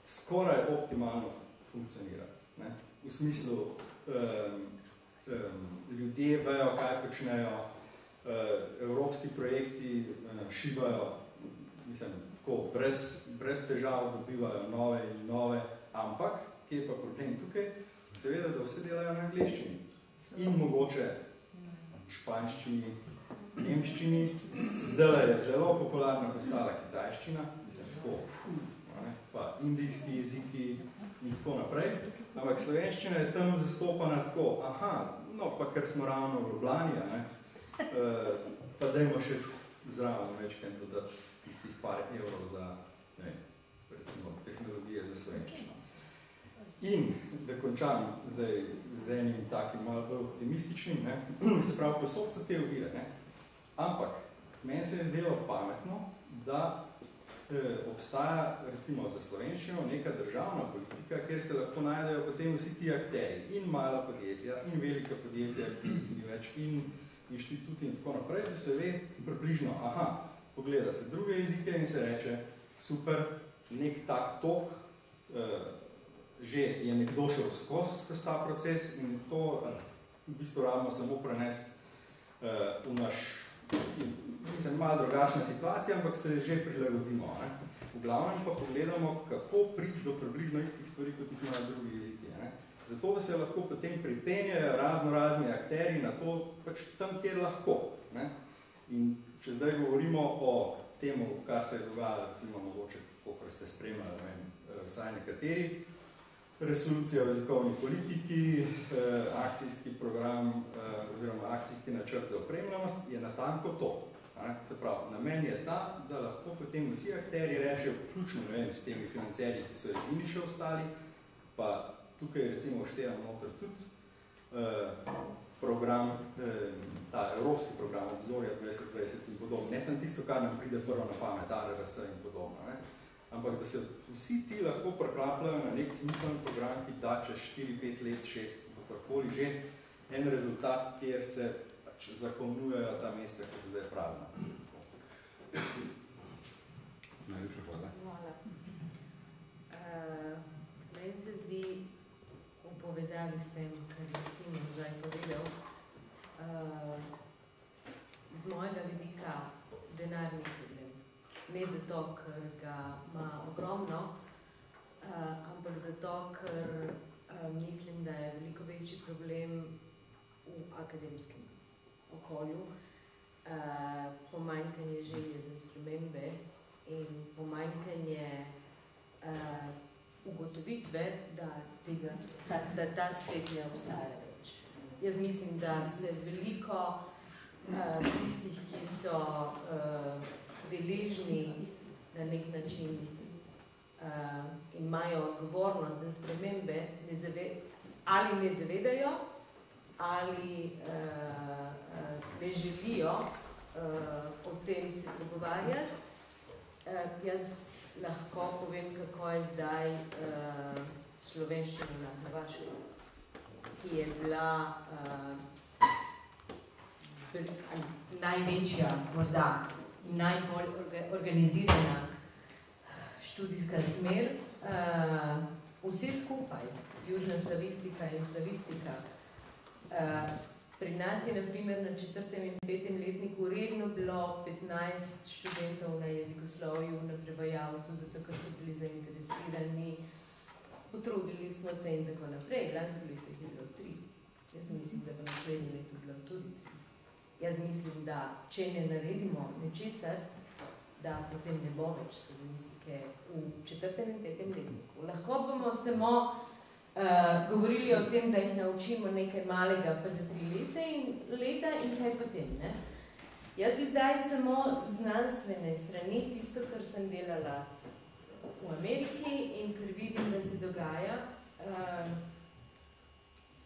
skoraj optimalno funkcionira. Ne? V smislu, ljudje vejo, kaj počnejo, evropski projekti šivajo, mislim, tako, brez težav dobivajo nove in nove, ampak, kje je pa problem tukaj? Seveda, da vse delajo na angleščini. In mogoče španščini, nemščini, zdaj je zelo popularna postala kitajščina, mislim, tako, pa indijski jeziki in tako naprej, ampak slovenščina je tam zastopana tako, no, pa ker smo ravno v Ljubljani, pa dajmo še zraven večkrat dodati tistih par evrov za, ne, recimo, tehnologije za slovenščino. In, da končam zdaj z enim takim malo bolj optimističnim, ne, se pravi, posod so te ovire, ne, ampak meni se je zdelo pametno, da obstaja, recimo, za slovenščino neka državna politika, kjer se lahko najdejo potem vsi ti akteri, in mala podjetja, in velika podjetja, in inštituti in tako naprej, da se ve približno, pogleda se druge jezike in se reče, super, nek tak tok, že je nekdo šel skozi ta proces in to v bistvu rabimo samo prenesti v naš, mislim, malo drugačna situacija, ampak se že prilagodimo. Ne? V glavnem pa pogledamo, kako priti do približno istih stvari, kot jih imajo drugi jeziki. Ne? Zato, da se lahko potem pripenjajo razni akteri na to, pač tam, kjer lahko. Ne? In če zdaj govorimo o temu, kar se je dogajalo, recimo mogoče, koliko ste spremljali, ne vem, vsaj nekateri, resolucija o jezikovni politiki, akcijski program oziroma akcijski načrt za opremljenost je natanko to. Se pravi, namen je ta, da lahko potem vsi akteri rečejo, vključno, ne vem, s temi financerji, ki so edini še ostali, pa tukaj recimo števam noter tudi program, ta evropski program obzorja 2020 in podobno. Ne sem tisto, kar nam pride prvo na pamet, ARRS in podobno, ne? Ampak da se vsi ti lahko preklapljajo na nek smislen program, ki da čez 4-5 let, 6, kakorkoli že, en rezultat, kjer se pač zakonujejo ta mesta, ki se zdaj prazna. Najlepša hvala. Hvala. Meni se zdi, v povezavi s tem, kar je Simon zdaj povedal, z mojega vidika denarni problem. Ne zato, ker ga ima ogromno, ampak zato, ker mislim, da je veliko večji problem v akademskem okolju, pomanjkanje želje za spremembe in pomanjkanje ugotovitve, da ta svet ne obstaja več. Jaz mislim, da se veliko tistih, ki so deležni na nek način imajo odgovornost za spremembe, ali ne zavedajo, ali ne želijo o tem se pogovarjati. Jaz lahko povem, kako je zdaj slovenščina na Hrvaškem, ki je bila največja morda in najbolj organizirana študijska smer. Vse skupaj, južna slavistika in slavistika. Pri nas je na primer na 4. in 5. letniku redno bilo 15 študentov na jezikoslovju, na prevajalstvu, zato ker so bili zainteresirani, potrudili smo se in tako naprej. Lansko leto je bilo 3. Jaz mislim, da bo naslednje leto bilo tudi. Jaz mislim, da če ne naredimo nečesar, da potem ne bo več slovenistike v 4. in 5. letniku. Lahko bomo samo govorili o tem, da jih naučimo nekaj malega prve 3 leta in kaj potem, ne? Jaz bi zdaj samo znanstvene strani, tisto, kar sem delala v Ameriki in ker vidim, da se dogaja,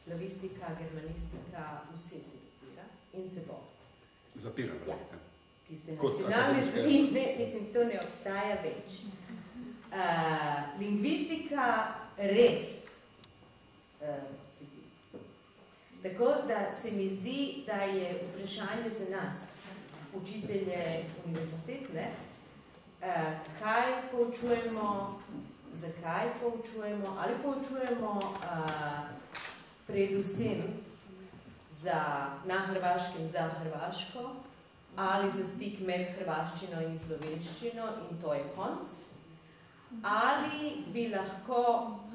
slavistika, germanistika, vse se zapira in se bo. Zapira? Ja. Tiste nacionalne stvari, mislim, to ne obstaja več. Lingvistika res cveti. Tako da se mi zdi, da je vprašanje za nas, učitelje univerzitet, kaj poučujemo, zakaj poučujemo, ali poučujemo predvsem na Hrvaškem za Hrvaško, ali za stik med hrvaščino in slovenščino in to je konc, ali bi lahko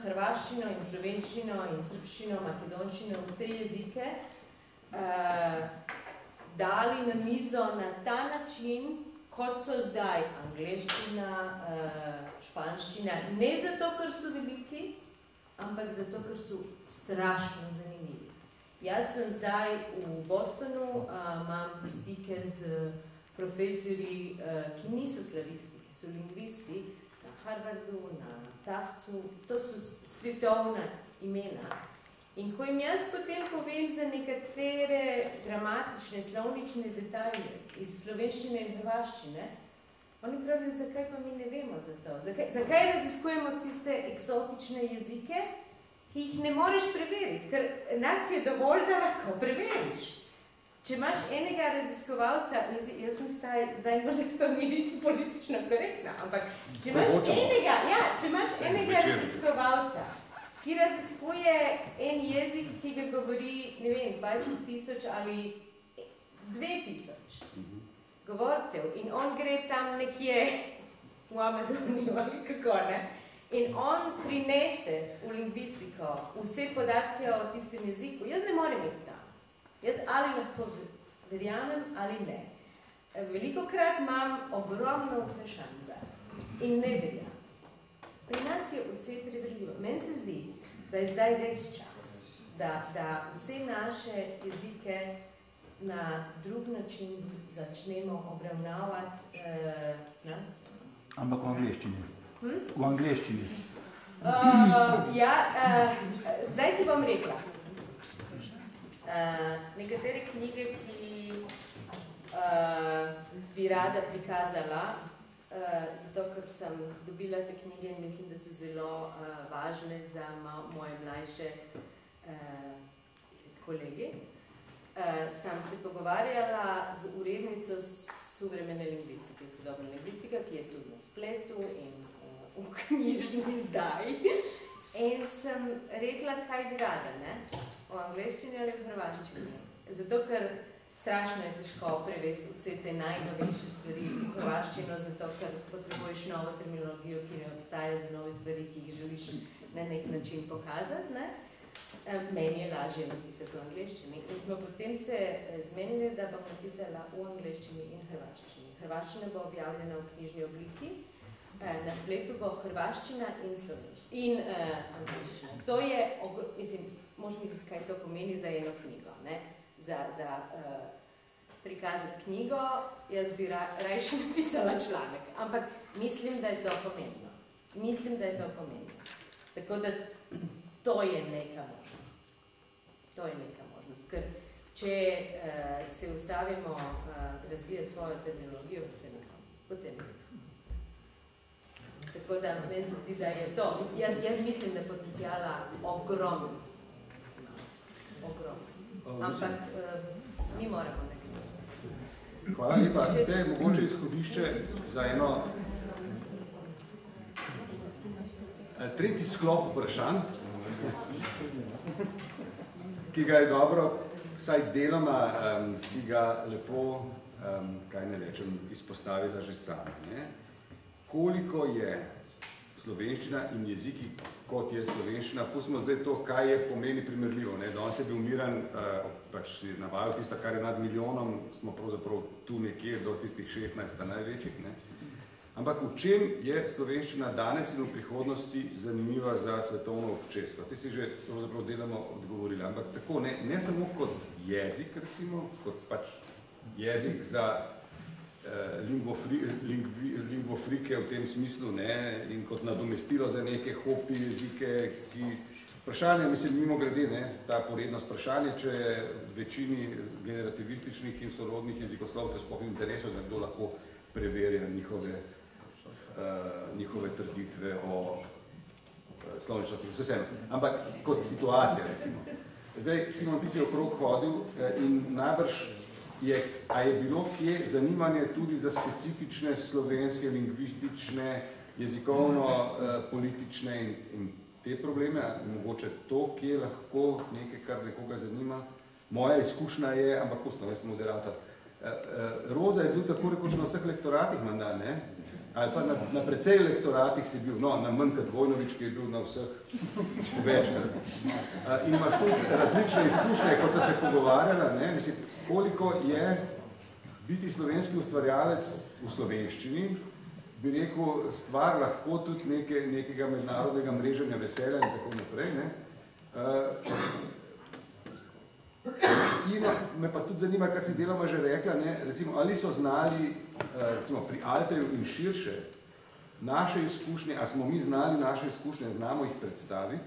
hrvaščino in slovenščino in srbščino, makedonščino, vse jezike dali na mizo na ta način, kot so zdaj angleščina, španščina, ne zato, ker so veliki, ampak zato, ker so strašno zanimivi. Jaz sem zdaj v Bostonu, imam stike z profesorji, ki niso slavisti, ki so lingvisti, na Harvardu, na Tuftu, to so svetovna imena. In ko jim jaz potem povem za nekatere gramatične, slovnične detalje iz slovenščine in hrvaščine, oni pravijo, zakaj pa mi ne vemo za to? Zakaj raziskujemo tiste eksotične jezike, ki jih ne moreš preveriti, ker nas je dovolj, da lahko preveriš. Če imaš enega raziskovalca, jaz sem zdaj možda to ni niti politično korektna, ampak če imaš enega raziskovalca, ki raziskuje en jezik, ki ga govori, ne vem, 20,000 ali 2,000 govorcev in on gre tam nekje v Amazoniju ali kako, ne? In on prinese v lingvistiko vse podatke o tistem jeziku. Jaz ne morem iti tam. Jaz ali lahko verjamem ali ne. Velikokrat imam ogromno vprašanj za in ne verjamem. Pri nas je vse preverljivo. Meni se zdi, da je zdaj res čas, da vse naše jezike na drug način začnemo obravnavati znanstveno. Ampak v angleščini. V angleščini. Zdaj ti bom rekla. Nekatere knjige, ki bi rada prikazala, zato ker sem dobila te knjige in mislim, da so zelo važne za moje mlajše kolege. Sem se pogovarjala z urednico suvremene lingvistike, sodobne lingvistika, ki je tudi na spletu in v knjižni izdaji. In sem rekla, kaj bi rada, ne? O angleščini ali v hrvaščini. Zato, ker strašno je težko prevesti vse te najnovejše stvari v hrvaščino, zato, ker potrebuješ novo terminologijo, ki ne obstaja za nove stvari, ki jih želiš na nek način pokazati, ne? Meni je lažje napisati v angleščini. In smo potem se zmenili, da bom napisala v angleščini in hrvaščini. Hrvaščina bo objavljena v knjižni obliki, na spletu bo hrvaščina in slovenščina in angleščina. To je, mislim, možno kaj to pomeni za eno knjigo, ne? Za prikazati knjigo, jaz bi rajši napisala članek, ampak mislim, da je to pomembno. Mislim, da je to pomembno. Tako da to je neka možnost. To je neka možnost, ker če se ustavimo razvijati svojo terminologijo, potem ne. Tako da meni se zdi, da je to. Jaz mislim, da je potencijala ogromno. Ampak mi moramo nekaj. Hvala lepa. Zdaj je mogoče izhodišče za eno tretji sklop vprašanj, ki ga je dobro, vsaj deloma si ga lepo, kaj ne rečem, izpostavila že sama. Koliko je slovenščina in jeziki, kot je slovenščina. Pustimo zdaj to, kaj je pomeni primerljivo. Danes je bil Miran, pač si navajal tisto, kar je nad milijonom, smo pravzaprav tu nekje do tistih 16 največjih. Ampak v čem je slovenščina danes in v prihodnosti zanimiva za svetovno občestvo? Ti si že pravzaprav delamo odgovorili, ampak tako, ne samo kot jezik, recimo, kot pač jezik za lingvofrike v tem smislu, in kot nadomestilo za neke hopi jezike, ki vprašanje, mislim, mimo grede, ta porednost vprašanje, če je večini generativističnih in sorodnih jezikoslovcev sploh interesov, da kdo lahko preverja njihove trditve o slovničnosti, vseeno. Ampak kot situacija, recimo. Zdaj, Simon, ti si okrog hodil in najbrž je bilo kje zanimanje tudi za specifične slovenske, lingvistične, jezikovno-politične in te probleme, mogoče to, kje lahko nekaj, kar nekoga zanima. Moja izkušnja je, ampak pustno, jaz sem moderator. Roza je bil tako rekoč na vseh lektoratih menda, ali pa na precej lektoratih si bil, na manj kot Vojnovič, ki je bil na vseh večkrat. In imaš tudi različne izkušnje, kot so se pogovarjala, mislim, koliko je biti slovenski ustvarjalec v slovenščini, bi rekel, stvar lahko tudi nekega mednarodnega mreženja veselja in tako naprej. In me pa tudi zanima, kar si deloma že rekla, recimo, ali so znali, recimo pri Alteju in širše, naše izkušnje, ali smo mi znali naše izkušnje, znamo jih predstaviti,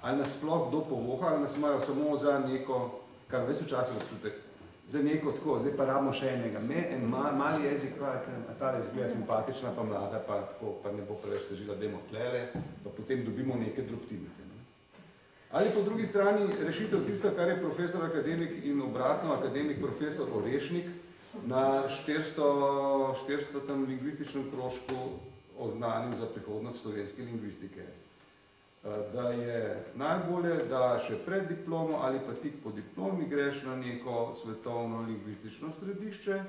ali nas sploh kdo povoha, ali nas imajo samo za neko, kar ves včasih občutek, za neko tako, zdaj pa rabimo še enega, en mali jezik, pa tale izgleda simpatična, pa mlada, pa tako, pa ne bo preveč težila, dajmo tlele, pa potem dobimo neke drobtinice. Ali po drugi strani rešitev tisto, kar je profesor akademik in obratno akademik profesor Orešnik na 400 tam lingvističnem krožku oznanil za prihodnost slovenske lingvistike. Da je najbolje, da še pred diplomo ali pa tik po diplomi greš na neko svetovno lingvistično središče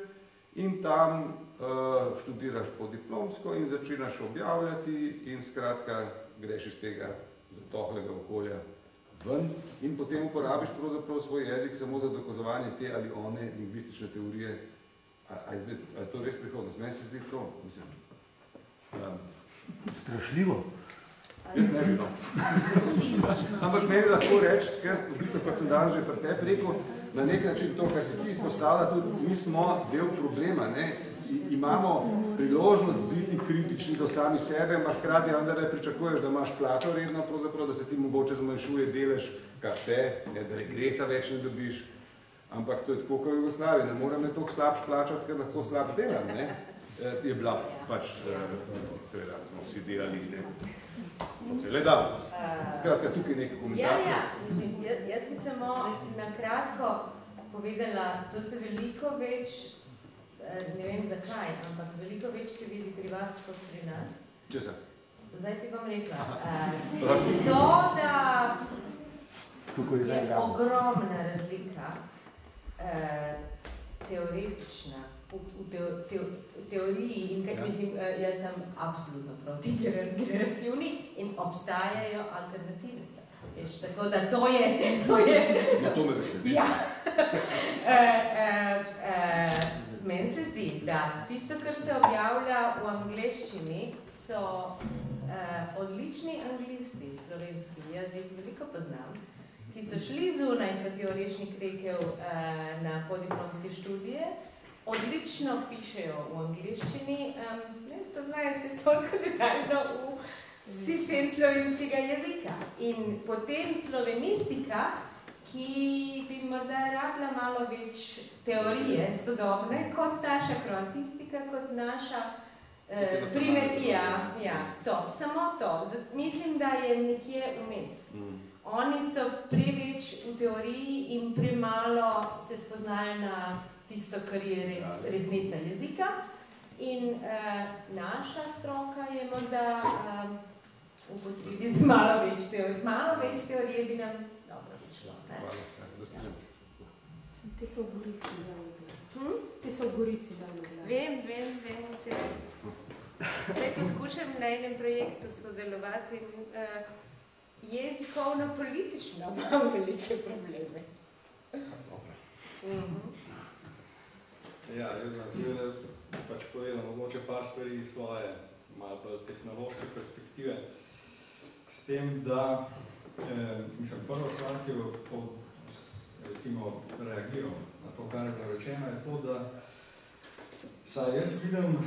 in tam študiraš podiplomsko in začinaš objavljati in skratka greš iz tega zatohlega okolja ven in potem uporabiš pravzaprav svoj jezik samo za dokazovanje te ali one lingvistične teorije. A je to res prihodnost? Meni se zdi to, mislim. Strašljivo. Jaz ne bi, Ampak meni lahko reči, ker v bistvu, kot sem danes že pri tebi rekel, na nek način to, kar se ti izpostavlja, tudi mi smo del problema, imamo priložnost biti kritični do sami sebe, ampak hkrati vendarle pričakuješ, da imaš plačo redno, pravzaprav, da se ti mogoče zmanjšuje delež, kar vse, da regresa več ne dobiš, ampak to je tako, kot v Jugoslaviji, ne morem me toliko slabš plačati, ker lahko slabš delam, je bila pač, seveda smo vsi delali, cele dan. Skratka, tukaj nekaj komentarjev. Ja, mislim, jaz bi samo na kratko povedala, to se veliko več, ne vem zakaj, ampak veliko več se vidi pri vas kot pri nas. Česa? Zdaj ti bom rekla. To, da je ogromna razlika teoretična v teoriji in kaj mislim, jaz sem absolutno proti generativni in obstajajo alternative. Tako da to je... Na to me veseli. Ja. Meni se zdi, da tisto, kar se objavlja v angleščini, so odlični anglisti, slovenski jezik, veliko poznam, ki so šli zunaj, kot je Orešnik rekel, na podiplomske študije, odlično pišejo v angleščini, ne spoznajo se toliko detaljno v sistem slovenskega jezika. In potem slovenistika, ki bi morda rabila malo več teorije sodobne, kot naša kroatistika, kot naša samo to. Mislim, da je nekje vmes. Oni so preveč v teoriji in premalo se spoznajo na tisto, kar je resnica jezika. In naša stroka je morda v potrebi z malo več teorije. Malo več teorije bi nam dobro prišlo. Te so v Gorici, da Vem, se vem. poskušam na enem projektu sodelovati in jezikovno-politično imam velike probleme. Ja, jaz vam seveda pač povedam, mogoče par stvari iz svoje malo bolj tehnološke perspektive, s tem, da prva stvar, ki jo recimo reagiral na to, kar je bilo rečeno, je to, da saj jaz vidim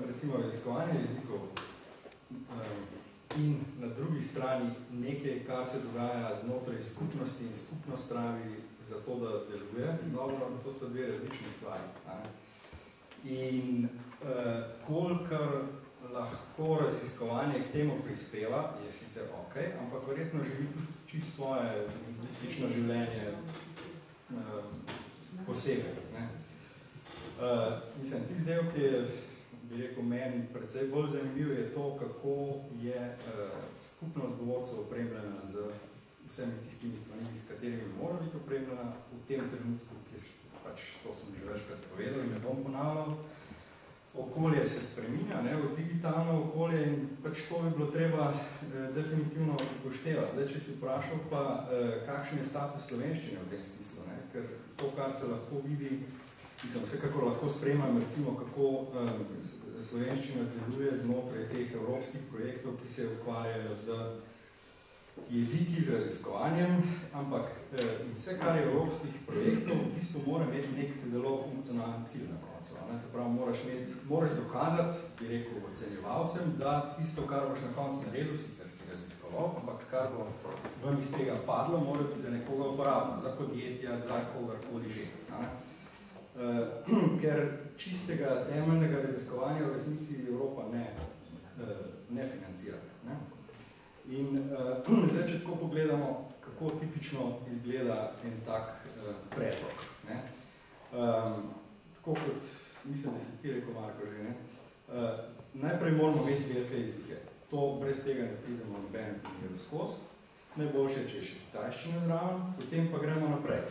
recimo raziskovanje jezikov in na drugi strani nekaj, kar se dogaja znotraj skupnosti in skupnost rabi za to, da deluje. Dobro, to sta dve različne stvari. In kolikor lahko raziskovanje k temu prispeva, je sicer ok, ampak verjetno živi tudi čisto svoje lingvistično življenje posebej. Mislim, tisti del, ki je, bi rekel, meni precej bolj zanimiv, je to, kako je skupnost govorcev opremljena z vsemi tistimi stvarmi, s katerimi mora biti opremljena v tem trenutku, kjer pač to sem že večkrat povedal in ne bom ponavljal. Okolje se spreminja, v digitalno okolje in pač to bi bilo treba definitivno upoštevati. Zdaj, če si vprašal pa, kakšen je status slovenščine v tem smislu, ker to, kar se lahko vidi, mislim, vsekakor lahko spremljam, recimo, kako slovenščina deluje znotraj teh evropskih projektov, ki se ukvarjajo z jeziki, z raziskovanjem, ampak vse, kar je evropskih projektov, v bistvu mora imeti nek zelo funkcionalni cilj na koncu. Se pravi, moraš dokazati, bi rekel, ocenjevalcem, da tisto, kar boš na koncu naredil, sicer si raziskoval, ampak kar bo vam iz tega padlo, mora biti za nekoga uporabno, za podjetja, za kogarkoli že. Ker čistega temeljnega raziskovanja v resnici Evropa ne financira. In zdaj, če tako pogledamo, kako tipično izgleda en tak predlog. Tako kot, mislim, da si ti rekel, Marko, že, najprej moramo imeti velike jezike. To brez tega ne pridemo noben primer skozi. Najboljše, če je še kitajščina zraven, potem pa gremo naprej.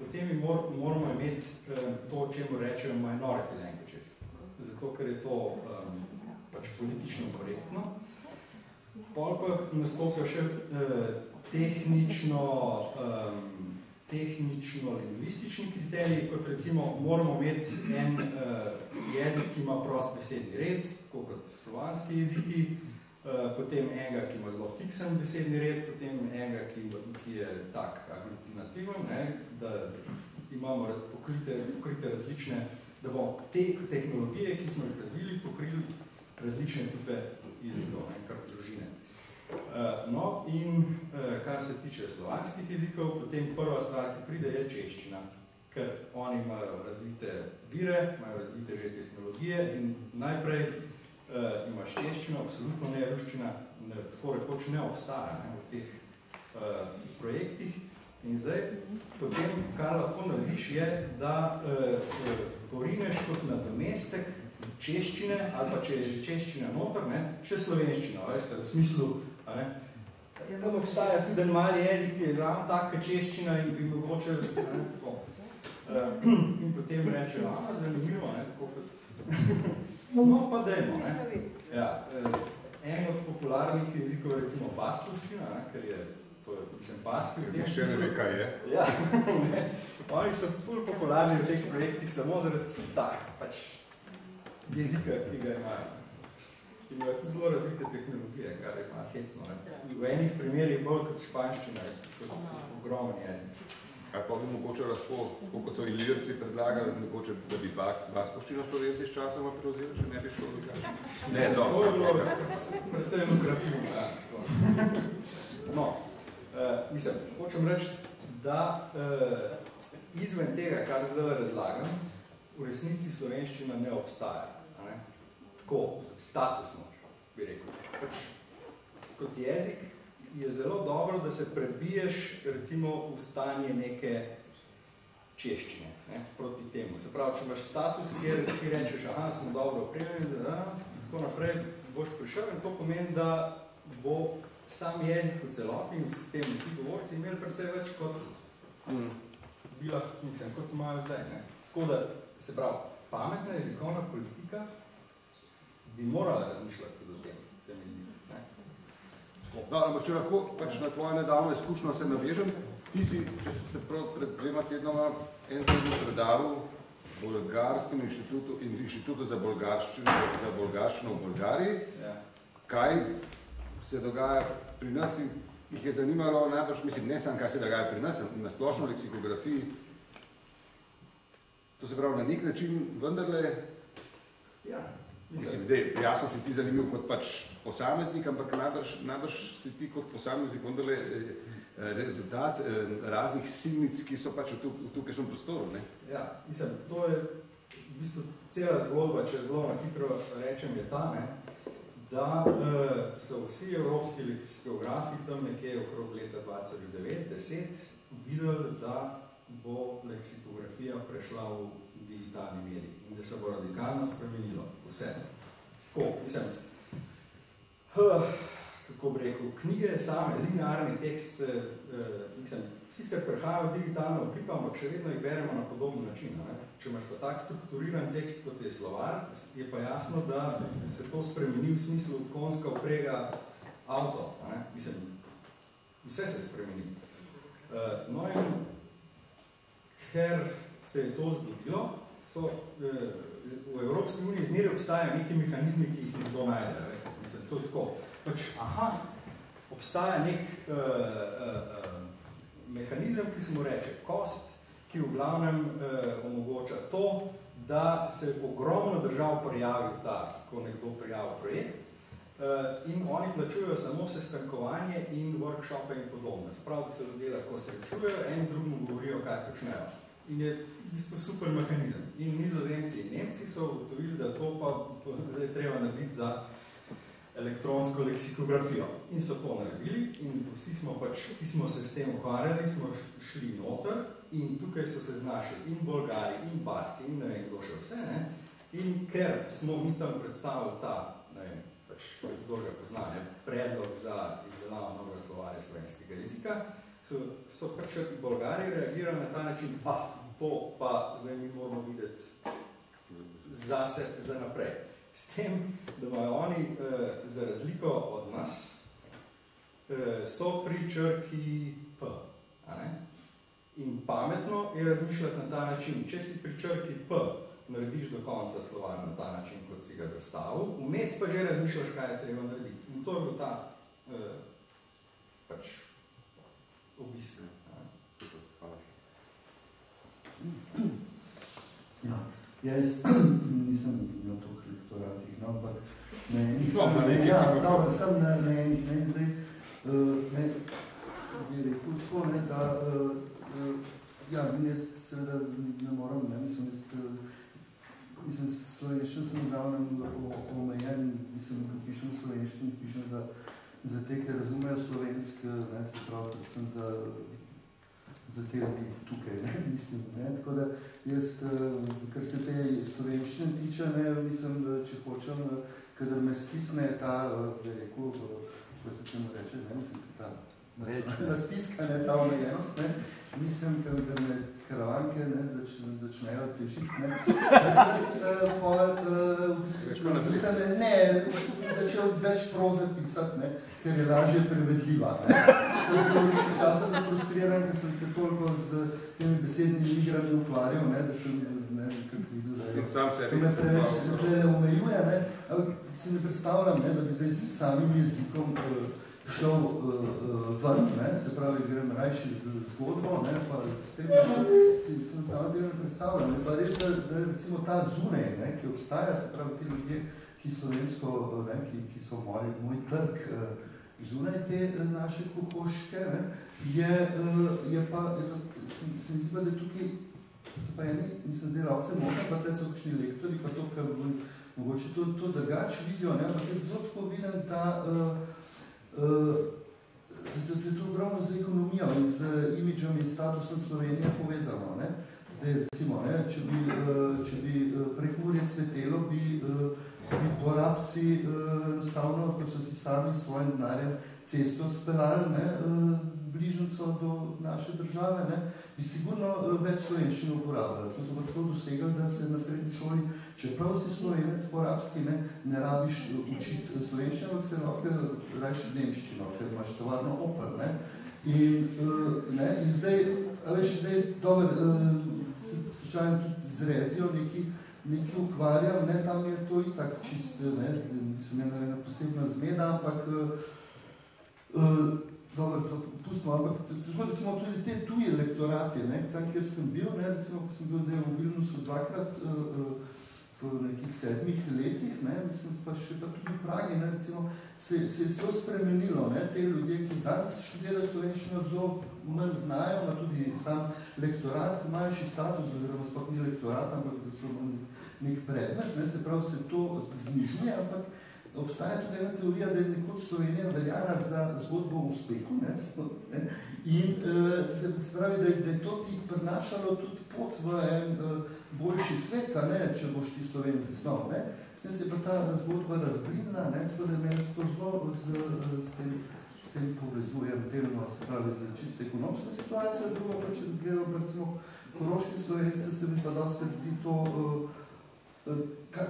Potem moramo imeti to, čemu rečejo minority languages. Zato, ker je to pač politično korektno. Pol pa nastopijo še tehnično-lingvistični kriteriji, kot recimo moramo imeti en jezik, ki ima prost besedni red, tako kot slovanski jeziki, potem enega, ki ima zelo fiksen besedni red, potem enega, ki je tak aglutinativen, da imamo pokrite različne, da bomo te tehnologije, ki smo jih razvili, pokrili različne tipe jezikov, kar družine. No, in kar se tiče slovanskih jezikov, potem prva stvar, ki pride, je češčina, ker oni imajo razvite vire, imajo razvite že tehnologije in najprej imaš češčino, absolutno ne, ruščina tako rekoč ne obstaja v teh projektih. In zdaj, potem, kar lahko narediš, je, da porineš kot nadomestek češčine, ali pa če je že češčina noter, še slovenščina, veste, v smislu, tam obstaja tudi en mali jezik, ki je ravno taka češčina in bi mogoče, tako. In potem reče, zanimivo, tako kot, no pa dajmo, Ja, en od popularnih jezikov je recimo baskovščina, ker je, to je, mislim, baskov. Še ne ve, kaj je. Ja, oni so ful popularni v teh projektih samo zaradi pač jezika, ki ga imajo. In imajo tudi zelo razvite tehnologije, kar je malo hecno. V enih primerih bolj kot španščina, kot ogromen jezik. Kaj pa bi mogoče lahko, kot so Ilirci predlagali, mogoče, da bi baskovščino Slovenci s časoma prevzeli, če ne bi šlo drugače? Ne, to je bilo predvsem lukrativno. No, mislim, hočem reči, da izven tega, kar zdaj razlagam, v resnici slovenščina ne obstaja. Tako, statusno, bi rekel. Kot jezik je zelo dobro, da se prebiješ recimo v stanje neke češčine proti temu. Se pravi, če imaš status, kjer ti rečeš, smo dobro opremljeni, tako naprej boš prišel in to pomeni, da bo sam jezik v celoti in s tem vsi govorci imeli precej več kot kot imajo zdaj. Tako da, se pravi, pametna jezikovna politika bi morala razmišljati tudi o tem, se mi zdi. No, ampak če lahko pač na tvojo nedavno izkušnjo se navežem, ti si, če se prav pred 2 tednoma en teden predaval v Bolgarskem inštitutu za bolgarščino v Bolgariji. Ja. Kaj se dogaja pri nas in jih je zanimalo najbolj, mislim, ne samo kaj se dogaja pri nas, na splošno leksikografiji. To se pravi, na nek način vendarle, Ja, mislim, zdaj, jasno si ti zanimiv kot pač posameznik, ampak najbrž si ti kot posameznik vendarle rezultat raznih silnic, ki so pač v tukajšnjem prostoru, ne? Ja, mislim, to je v bistvu cela zgodba, če zelo na hitro rečem, je ta, ne, da so vsi evropski leksikografi tam nekje okrog leta 2009-10 videli, da bo leksikografija prešla v digitalni medij in da se bo radikalno spremenilo vse. Tako, mislim, kako bi rekel, knjige same, linearni tekst, mislim, sicer prehajajo v digitalno obliko, ampak še vedno jih beremo na podoben način. Ne? Če imaš pa tak strukturiran tekst, kot je slovar, je pa jasno, da se to spremeni v smislu konjska vprega avto. Ne? Mislim, vse se spremeni. No in ker se je to zgodilo, so v Evropski uniji zmeraj obstajajo neki mehanizmi, ki jih nekdo najde. Mislim, to je tako. Pač, obstaja nek mehanizem, ki se mu reče cost, ki v glavnem omogoča to, da se ogromno držav prijavi ko nekdo prijavi projekt in oni plačujejo samo sestankovanje in workshope in podobne. Sprav, da se ljudje lahko srečujejo, en drugim govorijo, kaj počnejo. In je v bistvu super mehanizem. In Nizozemci in Nemci so ugotovili, da to pa zdaj treba narediti za elektronsko leksikografijo. In so to naredili in vsi smo pač, ki smo se s tem ukvarjali, smo šli noter in tukaj so se znašli in Bolgari, in Baski, in ne vem, kdo še vse, ne? In ker smo mi tam predstavili ta, ne vem, pač, kdo ga pozna, ne? Predlog za izdelavo novega slovarja slovenskega jezika, so pač Bolgari reagirali na ta način, to pa zdaj mi moramo videti zase za naprej. S tem, da imajo oni za razliko od nas so pri črki P. In pametno je razmišljati na ta način. Če si pri črki P narediš do konca slovar na ta način, kot si ga zastavil, vmes pa že razmišljaš, kaj je treba narediti. In to je bil ta pač obisk. Ja, jaz nisem imel toliko lektoratih, no, ampak na enih sem na enih, ne, zdaj, ne, bi rekel tako, ne, da, ja, jaz seveda ne moram, ne, mislim, slovenščin sem zdavnem omejen, mislim, ko pišem slovenščin, pišem za te, ki razumejo slovensk, ne, se pravi, predvsem za te ljudi tukaj, ne, mislim, ne, tako da jaz, kar se te slovenščine tiče, ne, mislim, da če hočem, kadar me stisne ta, da rekel, ko se temu reče, ne, mislim, ta nastiskane, ta omejenost, ne, mislim, kadar me karavanke, ne, začnejo težiti, ne, mislim, da ne, sem začel več proze pisati, ne, ker je lažje prevedljiva, ne. Sem bil nekaj časa zafrustriran, ker sem se toliko z temi besednimi igrami ukvarjal, ne, da sem, ne, kako videl, da je to me preveč omejuje, ne, ampak si ne predstavljam, ne, da bi zdaj s samim jezikom šel ven, ne, se pravi, grem rajši z zgodbo, ne, pa s tem, sem samo tega ne predstavljam, ne, pa res, da recimo ta zunaj, ne, ki obstaja, se pravi, ti ljudje, ki slovensko, ne, ki so moj trg zunaj te naše kokoške, ne, je pa, se mi zdi pa, da tukaj, se pa eni, mislim, zdaj ravce možno, pa te so kakšni lektori, pa to, kar mogoče to drugače vidijo, ne, ampak jaz zelo tako vidim ta, da je to ogromno z ekonomijo in z imidžem in statusom Slovenije povezano, ne. Zdaj, recimo, ne, če bi Prekmurje cvetelo, bi porabci enostavno, ko so si sami s svojim denarjem cesto speljali, ne, bližnjico do naše države, ne, bi sigurno več slovenščine uporabljali. Tako so pa celo dosegali, da se na srednji šoli, čeprav si slovenec po arabski, ne rabiš učiti slovenščine, ampak se lahko rajši nemščino, ker imaš tovarno Opel. Ne. In zdaj, dobro, slučajno tudi z rezijo nekaj ukvarjam, tam je to itak čist, nisem ena posebna zmeda, ampak dobro, to pustimo, ampak recimo tudi te tuji lektorati, tam, kjer sem bil, recimo, ko sem bil zdaj v Vilnusu dvakrat v nekih 7 letih, mislim pa še pa tudi v Pragi, recimo, se je zelo spremenilo, te ljudje, ki danes študirajo slovenščino, zelo manj znajo, ima tudi sam lektorat, imajo še status, oziroma sploh ni lektorat, ampak da so nek predmet, se pravi, se to znižuje, ampak obstaja tudi ena teorija, da je nekoč Slovenija veljala za zgodbo o uspehu, in se pravi, da je to ti prinašalo tudi pot v en boljši svet, če boš ti Slovenci znal. Potem se je pa ta zgodba razblinila, tako da meni to zelo s tem povezujem, delno se pravi za čisto ekonomsko situacijo, drugo pa če gledam recimo koroške Slovence, se mi pa doskrat zdi to,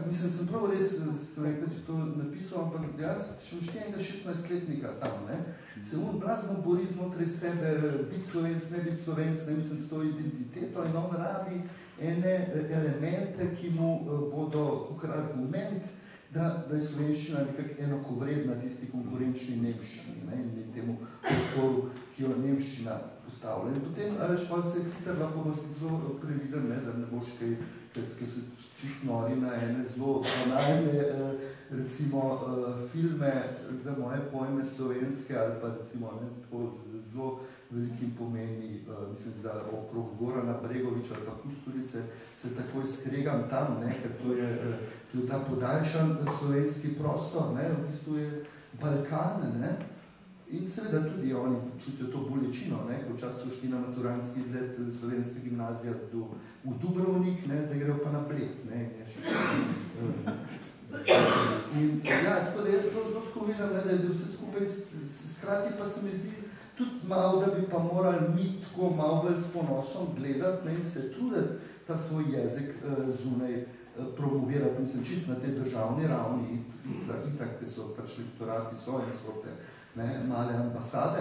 mislim, sem prav res, sem rekel, če to napisal, ampak dejansko še še enega 16-letnika tam, se on blazno bori znotraj sebe, biti Slovenc, ne biti Slovenc, mislim, s to identiteto in on rabi ene elemente, ki mu bodo kakor argument, da je slovenščina nekako enakovredna tisti konkurenčni nemščini in temu prostoru, ki jo nemščina postavlja. In potem se hitro lahko boš zelo previden, da ne boš kaj se čist nori na ene zelo banalne, recimo, filme za moje pojme slovenske ali pa recimo tako zelo velikim pomeni, mislim, za okrog Gorana Bregoviča ali pa Kusturice, se takoj skregam tam, ker to je ta podaljšan slovenski prostor, v bistvu je Balkan, in seveda tudi oni čutijo to bolečino, ko včasih so šli na maturantski izlet slovenske gimnazije v Dubrovnik, zdaj grejo pa na Bled, in tako da jaz zelo tako vidim, da je vse skupaj, skrati pa se mi zdi tudi malo, da bi pa morali mi tako malo bolj s ponosom gledati in se truditi ta svoj jezik zunaj promovirati, mislim, čist na te državni ravni, itak, ki so pač lektorati, so in sorte male ambasade,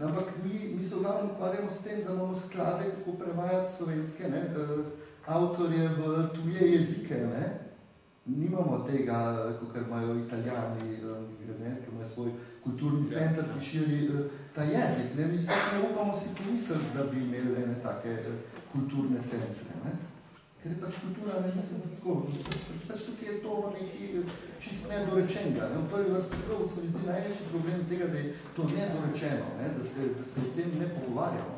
ampak mi se vglavno ukvarjamo s tem, da imamo sklade, kako prevajati slovenske avtorje v tuje jezike, nimamo tega, kakor imajo Italijani, ki imajo svoj kulturni center, ki širi ta jezik. Mi spet ne upamo si pomisliti, da bi imeli ene take kulturne centre. Ker je pač kultura, mislim, tako, pač tukaj je to nekaj čist nedorečenega. V prvi vrsti prav se mi zdi največji problem tega, da je to nedorečeno, da se o tem ne pogovarjamo.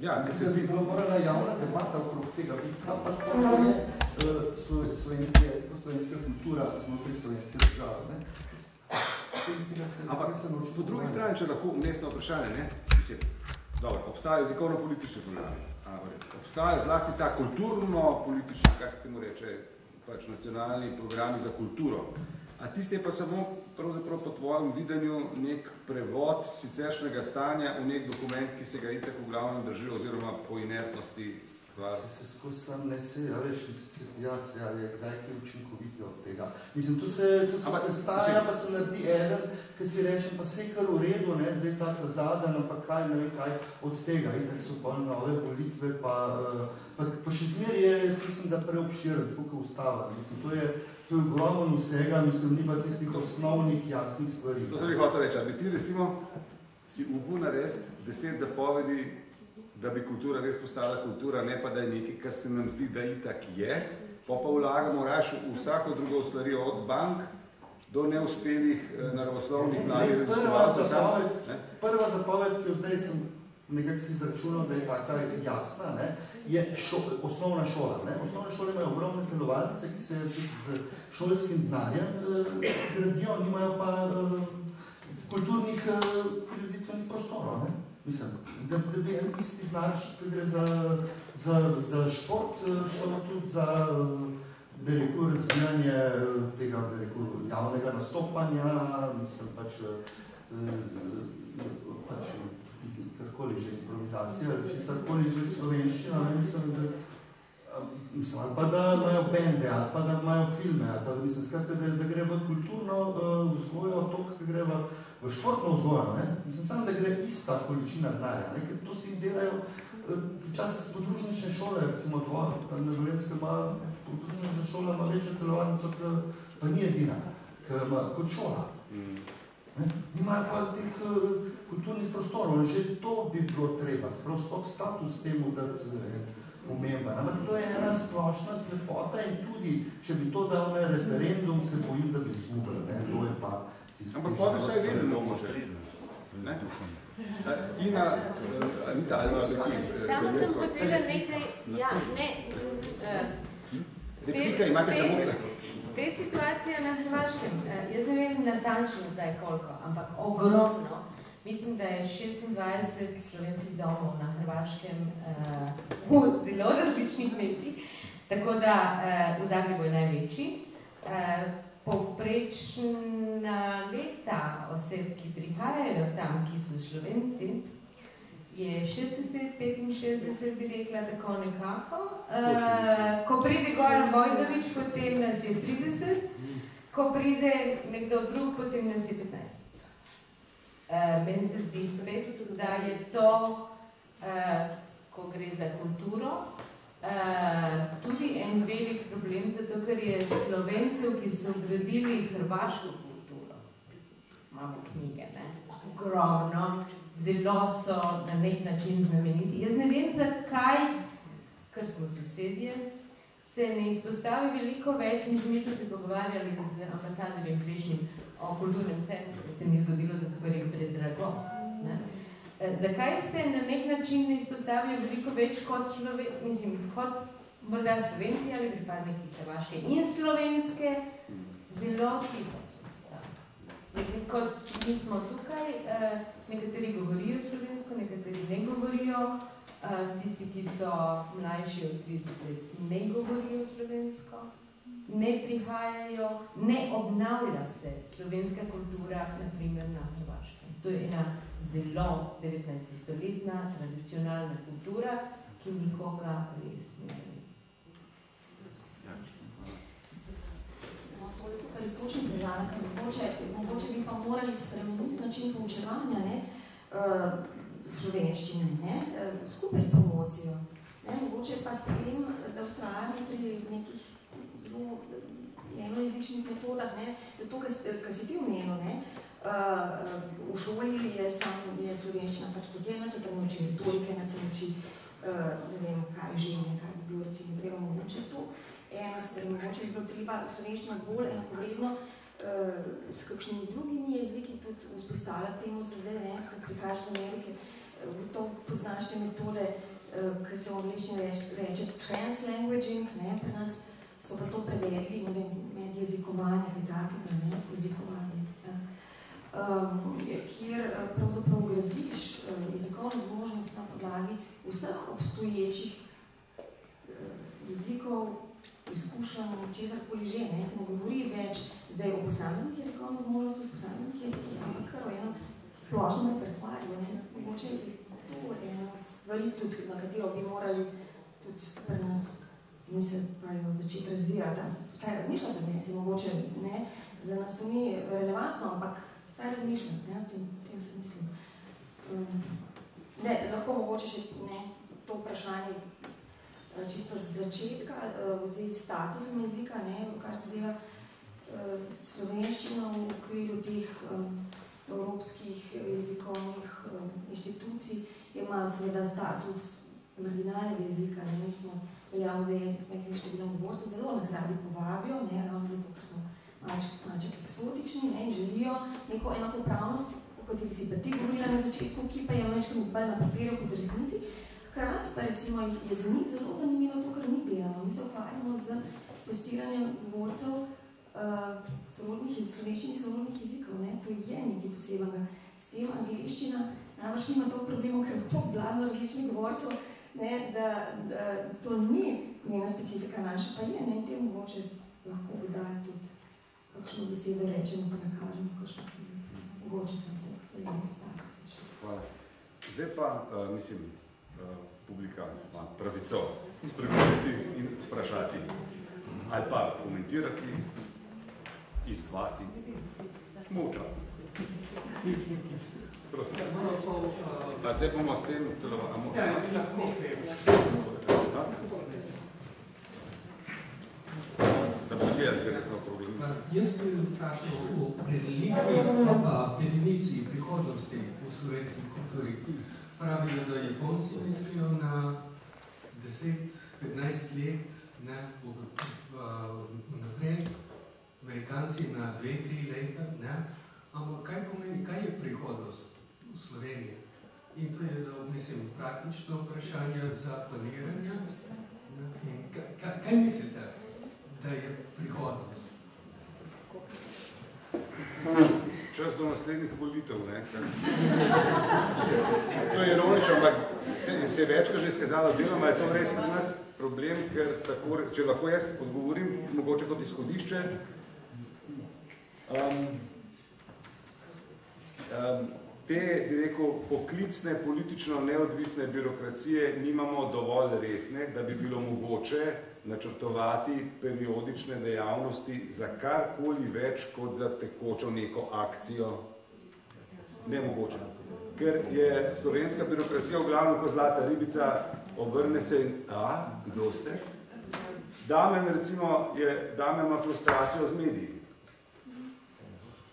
Ja, ker se bi bila morala javna debata okrog tega, kaj pa sploh je slovenski jezik, slovenska kultura znotraj slovenske države. Ampak po drugi strani, če lahko umestno vprašanje, dobro, obstaja jezikovno-politični programi, obstaja zlasti ta kulturno-politični, kaj se temu reče, pač nacionalni programi za kulturo. A tiste je pa samo pravzaprav po tvojem videnju nek prevod siceršnjega stanja v nek dokument, ki se ga itak v glavnem drži oziroma po inertnosti stvar. Se skozi sam ne se, veš, je kdaj kaj učinkoviti od tega. Mislim, tu se staja, pa se naredi eden, ki si rečem, pa vse kar v redu, zdaj ta zadan, pa kaj, ne vem kaj od tega, itak so pa nove volitve, pa še zmer je, jaz mislim, da preobširen, tako kot ustava. Mislim, to je ogromno vsega, mislim, ni pa tistih osnovnih jasnih stvari. To se bi hotel reči, ali ti recimo si upal narediti 10 zapovedi, da bi kultura res postala kultura, ne pa da je nekaj, kar se nam zdi, da itak je, pa vlagamo raš v vsako drugo slarijo od bank do neuspelih naravoslovnih mladih raziskovalcev. Prva zapoved, ki jo zdaj sem nekako si izračunal, da je taka jasna, je osnovna šola. Osnovne šole imajo ogromne telovadnice, ki se tudi z šolskim denarjem gradijo, nimajo pa kulturnih prireditvenih prostorov. Mislim, da bi en isti denar, ki gre za šport, šlo tudi za bi rekel, razvijanje tega, bi rekel, javnega nastopanja, mislim, karkoli že improvizacija, česarkoli že slovenščina, mislim, ali pa da imajo bende, ali pa da imajo filme, ali pa da mislim, skratka, da gre v kulturno vzgojo, to, ki gre v športno vzgojo, ne? Mislim, samo da gre ista količina denarja, ne? Ker to si delajo včasih podružnične šole, recimo Dvor, na Dolenjske ima podružnična šola, ima večjo telovadnico, pa ni edina, kot šola. Nimajo pa teh kulturnih prostorov, že to bi bilo treba, sprav sploh status temu dati pomemben. Ampak to je ena splošna slepota in tudi, če bi to dal na referendum, se bojim, da bi zgubili. To je pa tisto. Ampak pa bi vsaj vedeli, mogoče. Ina, Anita, ali imaš nekaj? Samo sem hotela nekaj, ja, ne. Spet situacija na Hrvaškem. Jaz ne vem natančno zdaj koliko, ampak ogromno. Mislim, da je 26 slovenskih domov na Hrvaškem v zelo različnih mestih, tako da v Zagrebu je največji. Povprečna leta oseb, ki prihajajo tam, ki so Slovenci, je 60-65, bi rekla tako nekako. Ko pride Goran Vojnović, potem nas je 30, ko pride nekdo drug, potem nas je 15. Meni se zdi spet, da je to, ko gre za kulturo, tudi en velik problem, zato ker je Slovencev, ki so gradili hrvaško kulturo. Imamo knjige, ne? Ogromno, zelo so na nek način znameniti. Jaz ne vem, zakaj, ker smo sosedje, se ne izpostavi veliko več, mi smo se pogovarjali z ambasadorjem prejšnjim o kulturnem centru, ki se ni zgodilo, zato ker je predrago. Zakaj se na nek način ne izpostavijo veliko več kot kot morda Slovenci ali pripadniki Hrvaške in slovenske, zelo tiho so. Mislim, kot mi smo tukaj, nekateri govorijo slovensko, nekateri ne govorijo, tisti, ki so mlajši od 30 let, ne govorijo slovensko, ne prihajajo, ne obnavlja se slovenska kultura, na primer na Hrvaškem. To je ena zelo 19-stoletna, tradicionalna kultura, ki nikoga res ne želi. Tole so kar iztočnice zame, ker mogoče bi pa morali spremeniti način poučevanja, ne, slovenščine, ne, skupaj s promocijo. Ne, mogoče pa s tem, da vztrajamo pri nekih zelo enojezičnih metodah, ne, to, kar si ti omenil, ne, v šoli je slovenščina pač kot ena, se tam uči retorike, se uči, ne vem, kaj žene, kaj bi bilo recimo treba mogoče to. Ena stvar, mogoče bi bilo treba slovenščina bolj enakovredno s kakšnimi drugimi jeziki tudi vzpostavljati temu za zdaj, ne, kad prihajaš z Amerike, to poznaš te metode, ki se v angliščini reče translanguaging, ne, pri nas so pa to prevedli, ne vem, med jezikovanje, kaj takega, ne, jezikovanje, kjer pravzaprav gradiš jezikovno zmožnost na podlagi vseh obstoječih jezikov, izkušenj, česarkoli že, ne, se ne govori več zdaj o posameznih jezikovnih zmožnostih, posameznih jezikih, ampak kar o enem splošnem repertoarju, ne, mogoče je to ena od stvari tudi, na katero bi morali tudi pri nas mislijo začeti razvijati, vsaj razmišljati, ne, se mogoče, ne, za nas to ni relevantno, ampak vsaj razmišljati, ne, tem se mislim. Ne, lahko mogoče še, ne, to vprašanje čisto z začetka, v zvezi s statusom jezika, ne, kar se dela slovenščino v okviru teh evropskih jezikovnih inštitucij, ima seveda status marginalnega jezika, ne, mi smo veljamo za jezik s majhnim številom govorcev, zelo nas radi povabijo, ne, ravno zato, ker smo malček eksotični, ne, in želijo neko enakopravnost, o kateri si pa ti govorila na začetku, ki pa je malčkrat bolj na papirju kot resnici. Hkrati pa recimo je za njih zelo zanimivo to, kar mi delamo. Mi se ukvarjamo z testiranjem govorcev slovenščini sorodnih jezikov. Ne? To je nekaj posebnega. S tem angliščina namreč nima toliko problemov, ker je toliko blazno različnih govorcev, ne? Da to ni njena specifika, naša pa je. Ne? Tem mogoče lahko vdaj tudi kakšno besedo rečemo, pa nakažemo kakšno stvaritev. Mogoče sem te status. Hvala. Zdaj pa, mislim, publika ima pravico spregovoriti in vprašati. Ali pa komentirati, izvati. Moča. Prosim. Pa zdaj bomo s tem telovali. Ja, lahko vem. Da bo gledali, ker resno problem. Jaz bi vprašal o predelitvi pa definiciji prihodnosti v slovenski kulturi. Pravijo, da Japonci mislijo na 10-15 let naprej, Amerikanci na 2-3 leta, ne? Ampak kaj pomeni, kaj je prihodnost v Sloveniji? In to je, mislim, praktično vprašanje za planiranje. In kaj mislite, da je prihodnost? Čas do naslednjih volitev, ne? To je ironično, ampak se je večkrat že izkazalo deloma, je to res pri nas problem, ker tako, če lahko jaz odgovorim, mogoče kot izhodišče, te, bi rekel, poklicne, politično neodvisne birokracije nimamo dovolj resne, da bi bilo mogoče načrtovati periodične dejavnosti za karkoli več kot za tekočo neko akcijo. Nemogoče. Ker je slovenska birokracija v glavnem kot zlata ribica, obrne se in, kdo ste? Dame ima frustracijo z mediji.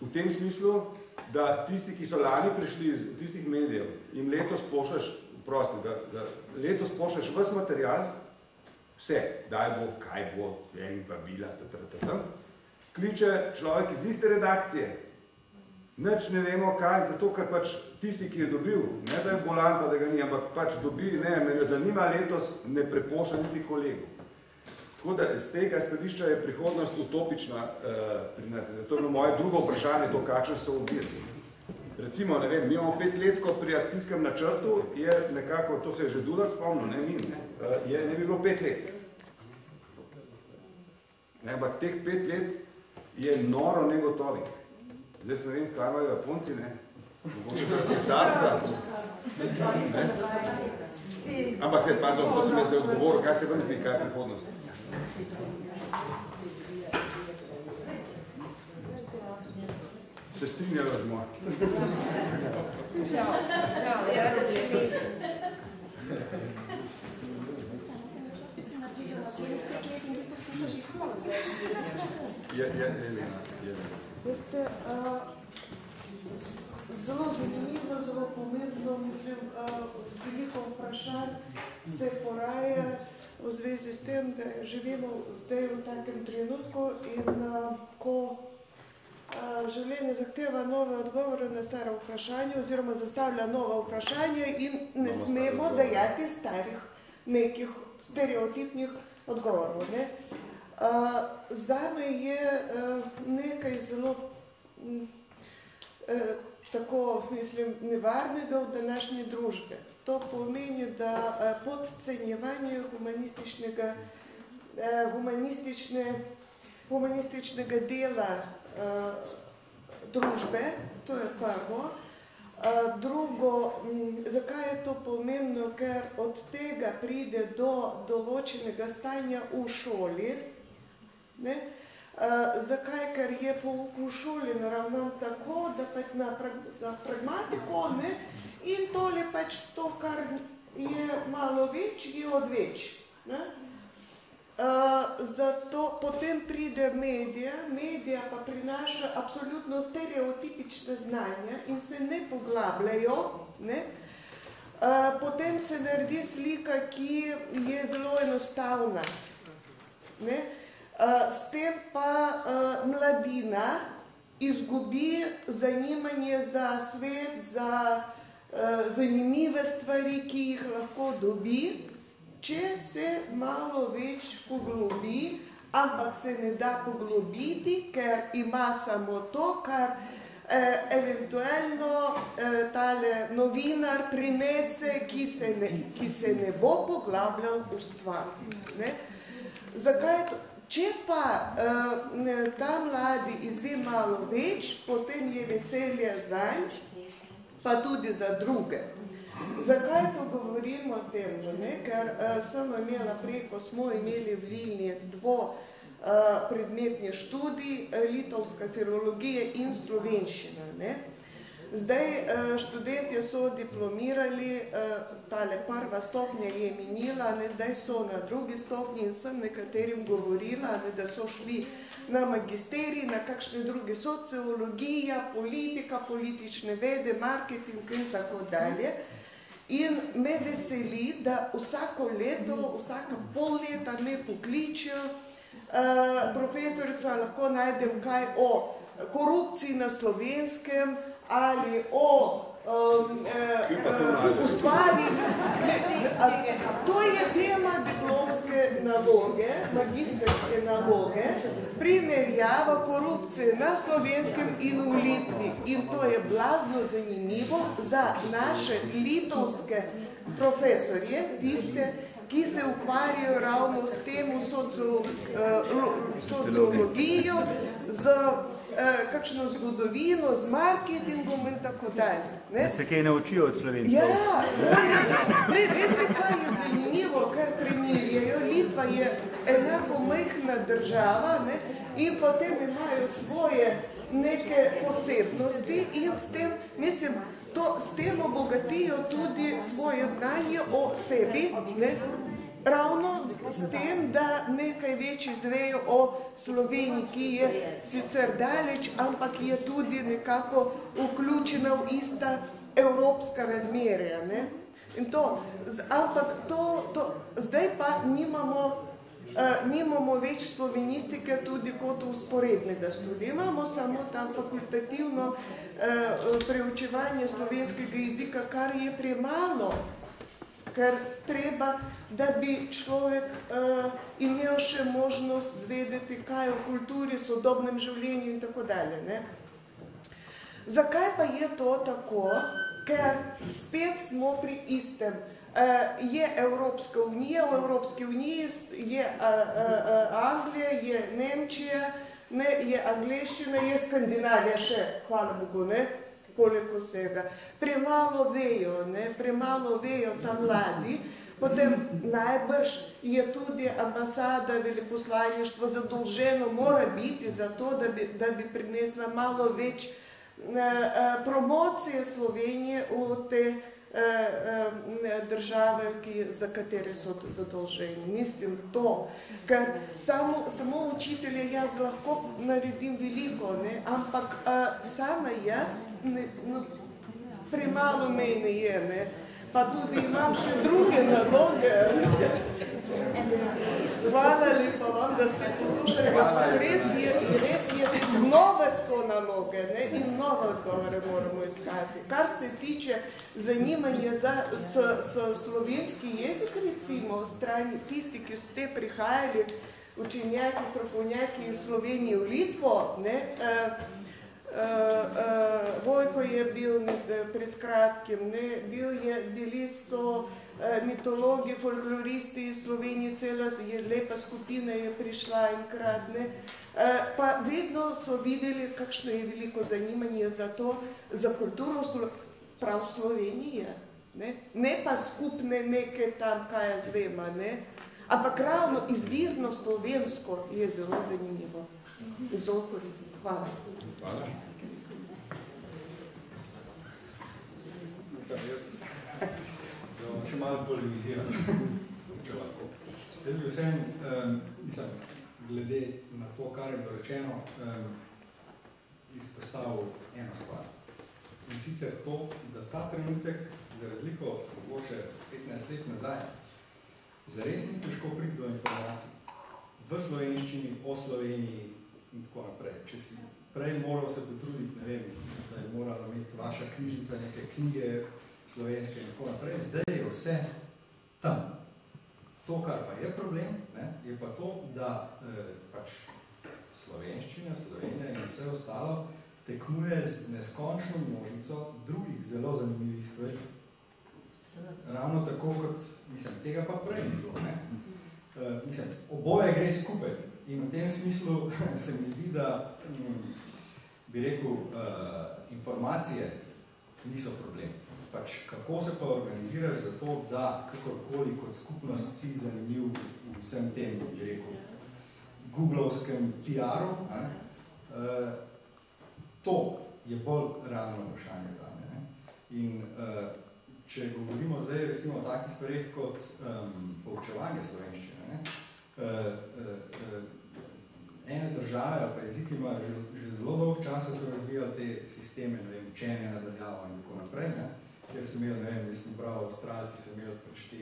V tem smislu, da tisti, ki so lani prišli iz tistih medijev, jim letos pošleš ves material, vse, daj bo, kaj bo, en vabila, kliče človek iz iste redakcije. Nič ne vemo kaj, zato ker pač tisti, ki je dobil, ne da je bolan, pa da ga ni, ampak pač dobi, ne, me ne zanima letos, ne prepošlja niti kolegu. Tako da z tega stališča je prihodnost utopična pri nas. Zato je moje drugo vprašanje, to kakšen so obirki. Recimo, ne vem, mi imamo 5 let, ko pri akcijskem načrtu je nekako, to se je že Dular spomnil, ne mi, ne bi bilo 5 let. Ampak teh 5 let je noro negotovih. Zdaj se ne vem, kaj imajo Japonci, ne? Mogoče za cesarstva. Ampak zdaj, pardon, to sem jaz zdaj odgovoril, kaj se vam zdi, kaj je prihodnost? Se strinjajo z moj. Veste, zelo zanimivo, zelo pomembno, mislim, veliko vprašanj se poraja v zvezi s tem, da živimo zdaj v takem trenutku in ko življenje zahteva nove odgovore na stara vprašanja oziroma zastavlja nova vprašanja in ne smemo dajati starih nekih stereotipnih odgovorov. Zame je nekaj zelo tako, mislim, nevarnega v današnji družbi. To pomeni, da podcenjevanje humanističnega dela družbe, to je prvo. Drugo, zakaj je to pomembno? Ker od tega pride do določenega stanja v šoli. Zakaj? Ker je pouk v šoli naravnan tako, da pač za pragmatiko in tole pač to, kar je malo več, je odveč. Zato potem pride medija pa prinaša absolutno stereotipične znanja in se ne poglabljajo. Potem se naredi slika, ki je zelo enostavna. S tem pa mladina izgubi zanimanje za svet, za zanimive stvari, ki jih lahko dobi, če se malo več poglobi, ampak se ne da poglobiti, ker ima samo to, kar eventualno tale novinar prinese, ki se ne bo poglabljal v stvar. Zakaj? Če pa ta mladi izve malo več, potem je veselje zanj, pa tudi za druge. Zakaj to govorimo o tem? Ker sem imela preko, smo imeli v Vilni predmetni študij, litovska filologija in slovenščina. Zdaj študentje so diplomirali, tale prva stopnja je minila, zdaj so na drugi stopnji in sem nekaterim govorila, da so šli na magisterij, na kakšne druge sociologija, politika, politične vede, marketing in tako dalje. In me veseli, da vsako leto, vsaka pol leta me pokličijo, profesorica, lahko najdem kaj o korupciji na Slovenskem, ali o ustvarjanju. To je tema diplomske naloge, magistrske naloge, primerjava korupcije na Slovenskem in v Litvi. In to je blazno zanimivo za naše litovske profesorje, tiste, ki se ukvarjajo ravno s temo sociologijo, z kakšno zgodovino, z marketingom in tako dalje. Da se kaj naučijo od Slovencev. Ja, veste, kaj je zanimivo, kar primerjajo. Litva je enako majhna država in potem imajo svoje neke posebnosti in s tem, mislim, s tem obogatijo tudi svoje znanje o sebi, ravno s tem, da nekaj več izvejo o Sloveniji, ki je sicer daleč, ampak je tudi nekako vključena v ista evropska razmerja. Ampak zdaj pa nimamo več slovenistike tudi kot usporednega študija. Imamo samo tam fakultativno preučevanje slovenskega jezika, kar je premalo, ker treba, da bi človek imel še možnost zvedeti, kaj o kulturi, sodobnem življenju in tako dalje. Zakaj pa je to tako? Ker spet smo pri istem. Je Evropska unija, v Evropski uniji je Anglija, je Nemčija, je angleščina, je Skandinavija še, hvala Bogu, poleg vsega. Premalo vejo ta mladi, potem najbrž je tudi ambasada, veleposlaništvo zadolženo, mora biti za to, da bi prinesla malo več promocije Slovenije v te države, za katere so zadolženi. Mislim to, ker samo učitelje jaz lahko naredim veliko, ampak sama jaz premalo mene je, pa tudi imam še druge naloge. Hvala lepa vam, da ste poslušali, ampak res je, nove so naloge in nove odgovore moramo iskati. Kar se tiče zanimanja s slovenski jezik, recimo, strani tisti, ki so te prihajali, učenjaki, strokovnjaki iz Slovenije v Litvo, Vojko je bil pred kratkim, bili so mitologi, folkloristi iz Slovenije, cela lepa skupina je prišla enkrat, pa vedno so videli, kakšno je veliko zanimanje za to, za kulturo prav Slovenije, ne pa skupne neke tam, kaj jaz vem, ampak ravno izvirno slovensko je zelo zanimivo. Zelo koristno. Hvala. Hvala. Če malo polemiziram, če lahko. Jaz bi vsem, glede na to, kar je bilo rečeno, izpostavil eno stvar. In sicer to, da ta trenutek, za razliko mogoče 15 let nazaj, zares ni težko priti do informacij v slovenščini, o Sloveniji in tako naprej. Če si prej moral se potruditi, ne vem, da je morala imeti vaša knjižnica neke knjige slovenske in tako naprej, zdaj je vse tam. To, kar pa je problem, je pa to, da pač slovenščina, Slovenija in vse ostalo tekmuje z neskončno množico drugih zelo zanimivih stvari. Ravno tako kot, tega pa prej ni bilo, Oboje gre skupaj. In v tem smislu se mi zdi, da bi rekel, informacije niso problem. Pač kako se pa organiziraš za to, da kakorkoli kot skupnost si zanimiv v vsem tem, bi rekel, googlovskem PR-u, to je bolj realno vprašanje zame. In če govorimo zdaj recimo o takih stvareh kot poučevanje slovenščine, ene države ali pa jeziki imajo že zelo dolgo časa so razvijali te sisteme, ne vem, učenja nadaljavo in tako naprej, kjer so imeli, ne vem, mislim, prav, Avstralci so imeli pač te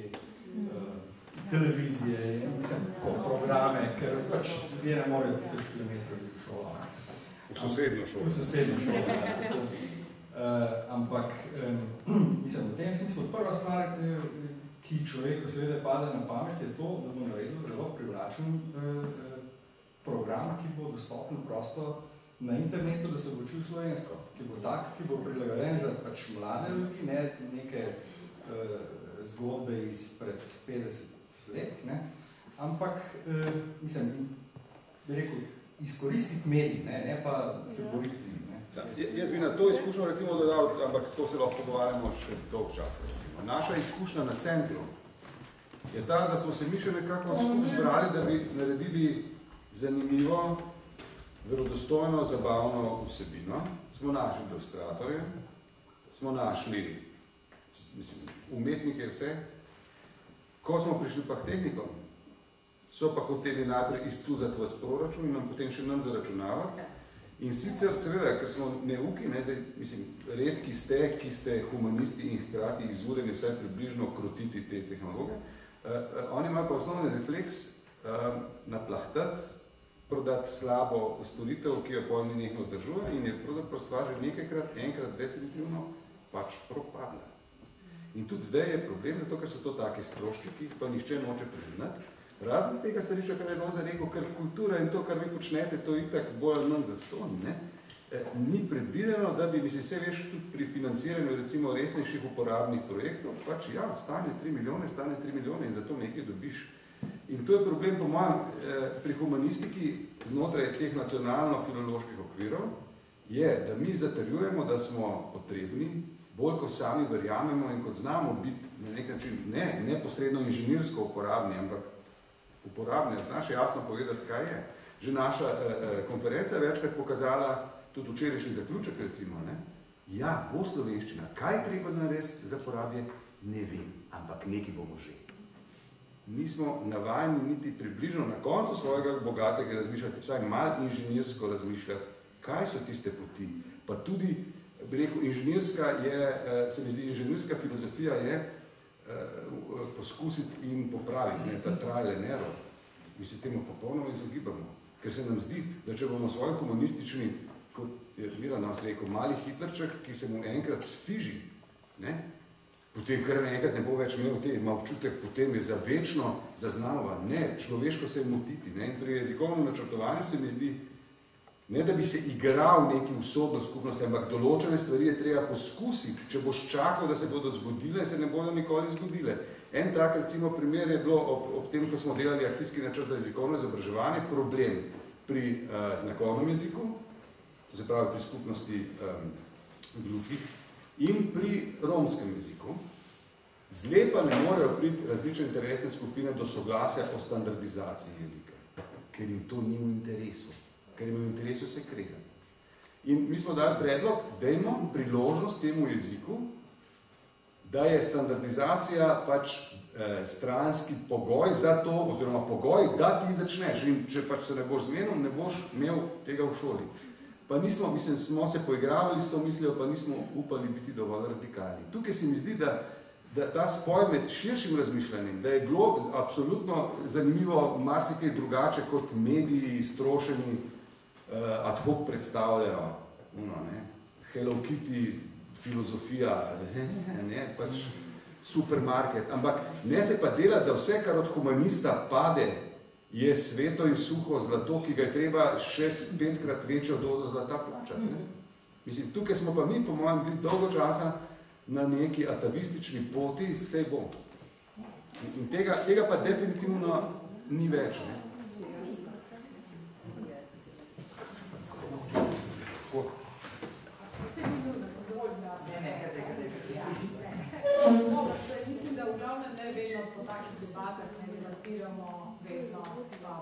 televizije in mislim, programe, ker pač ljudje ne morajo 1000 kilometrov biti v šolo. V sosednjo šolo. V sosednjo šolo, ampak, mislim, v tem smislu prva stvar, ki človeku seveda pade na pamet, je to, da bo naredil zelo privlačen program, ki bo dostopen prosto na internetu, da se bo učil slovensko, ki bo tak, ki bo prilagojen za pač mlade ljudi, ne neke zgodbe izpred 50 let, ne? Ampak, mislim, bi rekel, izkoristiti medij, ne pa se boriti z njim. Jaz bi na to izkušnjo recimo dodal, ampak to se lahko pogovarjamo še dolg čas. Recimo. Naša izkušnja na centru je ta, da smo se mi še nekako skupaj zbrali, da bi naredili zanimivo, verodostojno, zabavno vsebino. Smo našli ilustratorje, smo našli umetnike vse. Ko smo prišli pa k tehnikom, so pa hoteli najprej izcuzati vas proračun in nam potem še nam zaračunavati. In sicer, seveda, ker smo neuki, ne, zdaj, mislim, redki ste, ki ste humanisti in hkrati izureni vsaj približno krotiti te tehnologe, oni imajo pa osnovni refleks naplahtati, prodati slabo storitev, ki jo pojmi nekno zdržuje in je pravzaprav stvar že nekajkrat, enkrat definitivno pač propadla. In tudi zdaj je problem, zato ker so to take stroški, ki jih pa nihče noče priznati. Razen z tega stariča, kar je Roza rekel, ker kultura in to, kar vi počnete, to itak bolj ali manj zastonj, ne? Ni predvideno, da bi si se veš tudi pri financiranju recimo resnejših uporabnih projektov, pač ja, stane 3 milijone in zato nekaj dobiš. In to je problem po mojem pri humanistiki znotraj teh nacionalno-filoloških okvirov, je, da mi zatrjujemo, da smo potrebni, bolj ko sami verjamemo in kot znamo biti na nek način ne neposredno inženirsko uporabni, ampak uporabni, znaš jasno povedati, kaj je. Že naša konferenca je večkrat pokazala, tudi včerajšnji zaključek recimo, ne? Ja, bo slovenščina, kaj treba narediti za porabje, ne vem, ampak nekaj bomo že. Nismo navajeni niti približno na koncu svojega bogatega razmišljati, vsaj malo inženirsko razmišljati, kaj so tiste poti. Pa tudi, bi rekel, inženirska je, se mi zdi, inženirska filozofija je poskusiti in popraviti, ne, ta trial and error. Mi se temu popolnoma izogibamo, ker se nam zdi, da če bomo svoj humanistični, kot je Mira nas rekel, mali hitlerček, ki se mu enkrat sfiži, ne, potem kar enkrat ne bo več imel ima občutek, potem je za večno zaznava, ne, človeško se je motiti. Ne, in pri jezikovnem načrtovanju se mi zdi, ne da bi se igral neki usodno skupnosti, ampak določene stvari je treba poskusiti. Če boš čakal, da se bodo zgodile, se ne bodo nikoli zgodile. En tak, recimo, primer je bilo ob tem, ko smo delali akcijski načrt za jezikovno izobraževanje, problem pri znakovnem jeziku, to se pravi pri skupnosti gluhih, in pri romskem jeziku. Zlepa ne morejo priti različne interesne skupine do soglasja o standardizaciji jezika, ker jim to ni v interesu. Ker ima v interesu se kregati. In mi smo dali predlog, dajmo priložnost temu jeziku, da je standardizacija pač stranski pogoj za to, oziroma pogoj, da ti začneš. In če pač se ne boš zmenil, ne boš imel tega v šoli. Pa nismo, mislim, smo se poigravali s to mislijo, pa nismo upali biti dovolj radikalni. Tukaj se mi zdi, da ta spoj med širšim razmišljanjem, da je absolutno zanimivo marsikaj drugače kot mediji strošeni ad hoc predstavljajo, Hello Kitty, filozofija, ne, pač supermarket, ampak ne se pa dela, da vse, kar od humanista pade, je sveto in suho zlato, ki ga je treba 6-5krat večjo dozo zlata plačati. Ne? Mislim, tukaj smo pa mi, po mojem, bili dolgo časa na neki atavistični poti, sej bo. In tega pa definitivno ni več. Ne?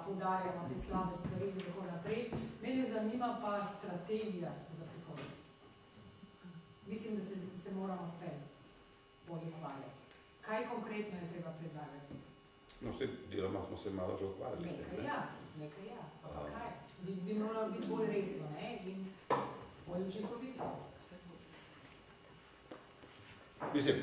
poudarjamo te slabe stvari in tako naprej. Mene zanima pa strategija za prihodnost. Mislim, da se moramo s tem bolj ukvarjati. Kaj konkretno je treba predlagati? No, vse deloma smo se malo že ukvarjali. Nekaj ja. Pa kaj? Bi moralo biti bolj resno, ne? In bolj učinkovito. Mislim.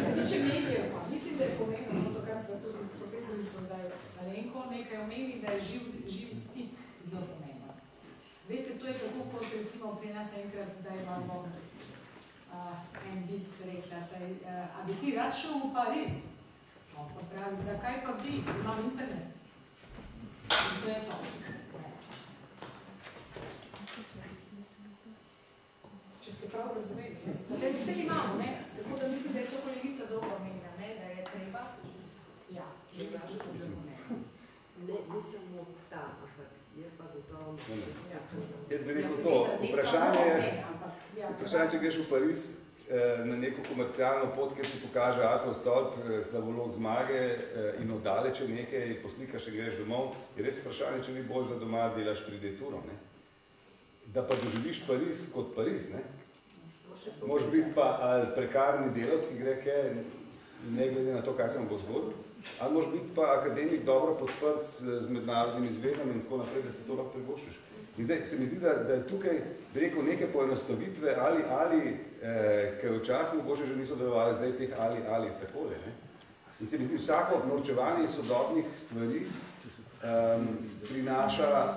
Se tiče medijev pa, mislim, da je pomembno, to, kar smo tudi s profesorico zdaj Alenko, nekaj omeni, da je živ stik zelo pomembno. Veste, to je tako, kot recimo pri nas enkrat, zdaj vam bom en vic rekla, a bi ti rad šel v Pariz? Pa pravi, zakaj pa bi? Imam internet. In to je to. Če ste prav razumeli, ne? Vse imamo, ne? Tako da mislim, da je to kolegica dobro omenila, ne? Da je treba. Ja, že bi se to zelo omenila. Ne samo ta, ampak je pa gotovo. Jaz bi rekel to, vprašanje, če greš v Pariz na neko komercialno pot, kjer ti pokaže Eiffel stolp, slavolog zmage in oddaleče nekaj, poslikaš in greš domov, je res vprašanje, če ni bolj, da doma delaš predeturo, ne? Da pa doživiš Pariz kot Pariz, ne? Moš biti pa ali prekarni delavc, ki gre kaj, ne glede na to, kaj se vam bo zgodil, ali moš biti pa akademik dobro podprt z mednarodnimi zvezami in tako naprej, da se to lahko privoščiš. In zdaj se mi zdi, da je tukaj, bi rekel, neke poenostavitve ali ker včasih mogoče že niso delovali, zdaj teh ali takole, ne? In se mi zdi, vsako norčevanje sodobnih stvari prinaša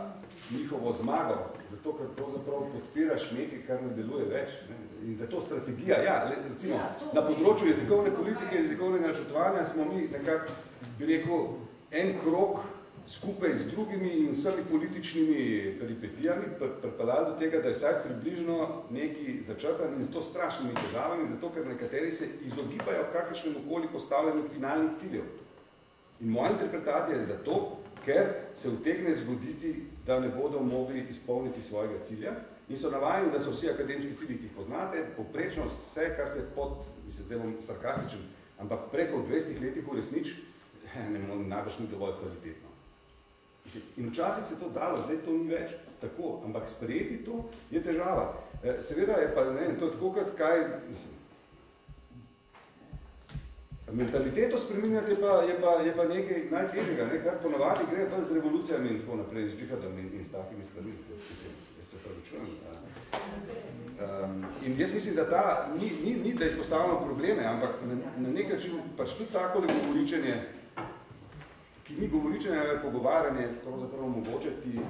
njihovo zmago, zato ker pravzaprav podpiraš nekaj, kar ne deluje več. Ne? In zato strategija, ja, recimo, na področju jezikovne politike in jezikovnega načrtovanja smo mi nekako, bi rekel, en krog skupaj z drugimi in vsemi političnimi peripetijami pripeljali do tega, da je vsaj približno neki začrtan in s to strašnimi težavami, zato ker nekateri se izogibajo kakršnemu koli postavljanju finalnih ciljev. In moja interpretacija je zato, ker se utegne zgoditi, da ne bodo mogli izpolniti svojega cilja in so navajeni, da so vsi akademski cilji, ki jih poznate, poprečno vse, kar se mislim, zdaj bom sarkastičen, ampak preko 20 letih v resnič, najbrž ni dovolj kvalitetno. In včasih se to dalo, zdaj to ni več tako, ampak sprejeti to je težava. Seveda je pa, ne, to je tako, kot kaj, mislim, mentaliteto spreminjati je pa nekaj najtežjega, ne, kar ponavadi gre pa z revolucijami in tako naprej, z džihadom in s takimi stvarmi, jaz se pravičujem. In jaz mislim, da ta, ni da izpostavljamo probleme, ampak na nek način pač tudi takole govoričenje, ki ni govoričenje, ali pogovarjanje, pravzaprav mogoče ti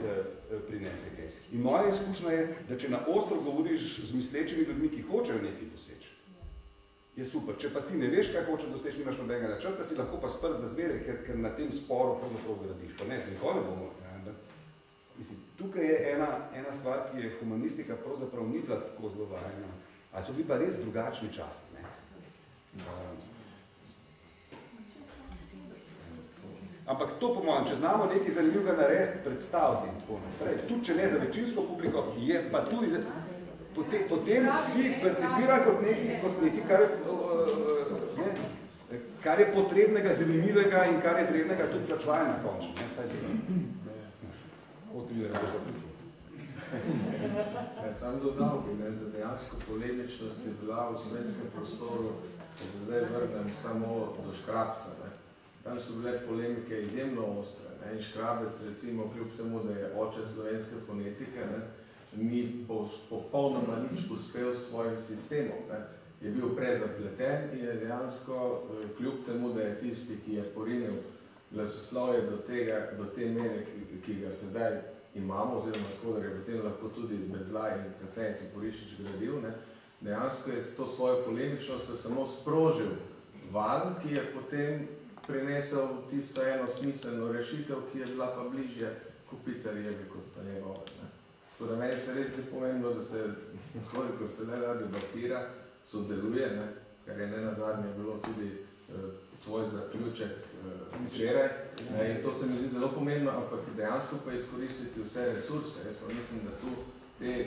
prinese kaj. In moja izkušnja je, da če na ostro govoriš z mislečimi ljudmi, ki hočejo nekaj doseči, je super. Če pa ti ne veš, kaj hoče doseči, nimaš nobenega načrta, si lahko pa sprt za zmeraj, ker na tem sporu pravzaprav gradiš. Pa ne, nikoli ne bomo. Mislim, tukaj je ena stvar, ki je humanistika pravzaprav ni bila tako zelo vajena. Ali so bili pa res drugačni časi, ne? Ampak to, po mojem, če znamo nekaj zanimivega narediti, predstaviti in tako naprej, tudi če ne za večinsko publiko, je pa tudi za... Potem si percipiran kot nekaj, kar je potrebnega, zanimivega in kar je vrednega tudi plačevanja na končno. Sam dodal bi, da dejansko polemičnost je bila v slovenskem prostoru, če se zdaj vrnem samo do Škrabca. Tam so bile polemike izjemno ostre. In Škrabec, recimo, kljub temu, da je oče slovenske fonetike, ni popolnoma nič uspel s svojim sistemom. Je bil prezapleten in je dejansko, kljub temu, da je tisti, ki je porinil glasoslovje do te mere, ki ga sedaj imamo, oziroma tako, da je potem lahko tudi Bezlaj in kasneje Toporišič gradil, dejansko je s to svojo polemičnostjo samo sprožil val, ki je potem prinesel tisto eno smiselno rešitev, ki je bila pa bližje Kopitarjevi kot pa njegove. Tako da meni se res ni pomembno, da se, koliko se ne da debatira, sodeluje, kar je nenazadnje bilo tudi tvoj zaključek včeraj. In to se mi zdi zelo pomembno, ampak dejansko pa izkoristiti vse resurse. Jaz pa mislim, da tu te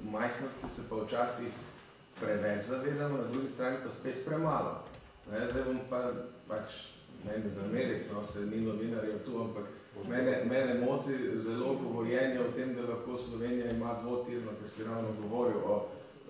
majhnosti se pa včasih preveč zavedamo, na drugi strani pa spet premalo. Zdaj bom pa pač mene za Amerik, no, se ni novinarjev tu, ampak mene moti zelo govorjenje o tem, da lahko Slovenija ima dvotirno, ker si ravno govoril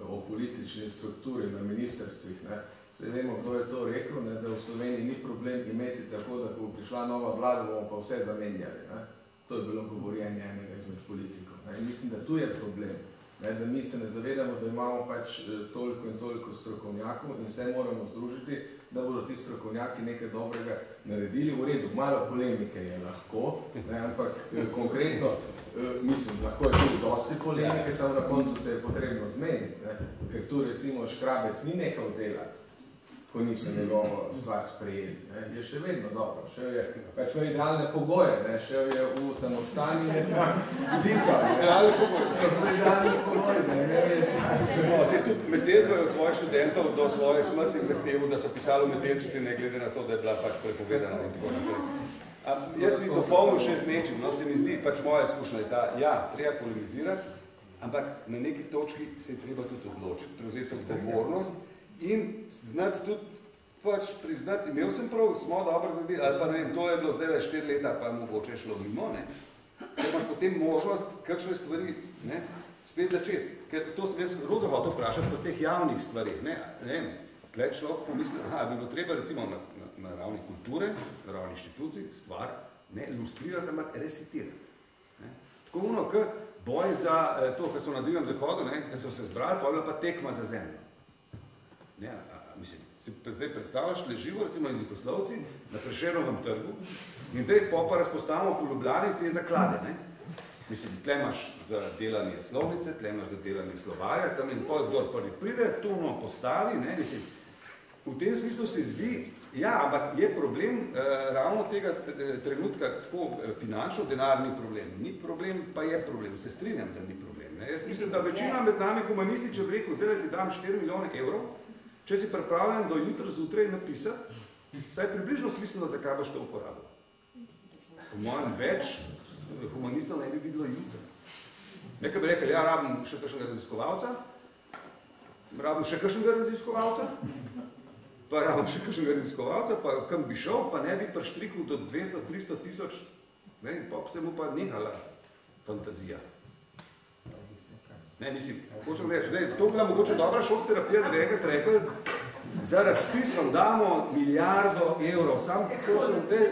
o politični strukturi na ministrstvih. Ne. Se vemo, kdo je to rekel, ne, da v Sloveniji ni problem imeti tako, da ko prišla nova vlada, bomo pa vse zamenjali. Ne. To je bilo govorjenje enega izmed politikov. Ne. In mislim, da tu je problem. Ne, da mi se ne zavedamo, da imamo pač toliko in toliko strokovnjakov in vse moramo združiti, da bodo ti strokovnjaki nekaj dobrega naredili. V redu, malo polemike je lahko, ne, ampak konkretno, mislim, lahko je tudi dosti polemike, samo na koncu se je potrebno zmeniti, ne, ker tu recimo Škrabec ni nehal delati, ko niso njegovo stvar sprejeli. Ne, je še vedno dobro, šel je, pač ima idealne pogoje, ne, šel je v samostanje in je tam pisal. Idealne pogoje. To so idealne pogoje, ne več čas. No, se tudi Metelko je od svojih študentov do svoje smrtnih zahtev, da so pisali v Metelčici, ne glede na to, da je bila pač prepovedana in tako naprej. Jaz bi dopolnil še z nečim, no, se mi zdi, pač moja izkušnja je ta, ja, treba polemizirati, ampak na neki točki se je treba tudi odločiti, prevzeti odgovornost in znati tudi pač priznati, imel sem prav, smo dobro naredili, ali pa ne vem, to je bilo zdaj 4 leta, pa mogoče je šlo mimo, ne. Ker imaš potem možnost, kakšne stvari, ne, spet začeti. Ker to sem jaz zelo hotel vprašati po teh javnih stvarih, ne vem, tle človek pomisli, bi bilo treba recimo na ravni kulture, na ravni inštitucij, stvar, ne, ilustrirati, ampak resitirati. Tako ono, k boj za to, kar so na Divjem zahodu, ne, kar so se zbrali, pa je bila pa tekma za zemljo. Ne, mislim, si zdaj predstavljaš, leživo, recimo jezikoslovci na Prešernovem trgu in zdaj pa razpostavimo po Ljubljani te zaklade, ne. Mislim, tle imaš za delanje slovnice, tle imaš za delanje slovarja, tam in pol kdor prvi pride, to ono postavi, ne, mislim, v tem smislu se zdi, ja, ampak je problem ravno tega trenutka tako finančno, denarni problem. Ni problem, pa je problem, se strinjam, da ni problem, ne. Jaz mislim, da večina med nami humanisti, če bi rekel, zdaj ti dam 4 milijone evrov, če si pripravljen do jutra zjutraj napisati, saj približno smiselno, zakaj boš to uporabil. Po mojem več humanistov ne bi videlo jutra. Nekaj bi rekel, ja, rabim še kakšnega raziskovalca, pa kam bi šel, pa ne bi prištrikal do 200-300 tisoč, ne, pa se mu pa nehala fantazija. Ne, mislim, hočem reči, to bila mogoče dobra šokterapija, da bi enkrat rekel, za razpis vam damo 1 milijardo evrov, sam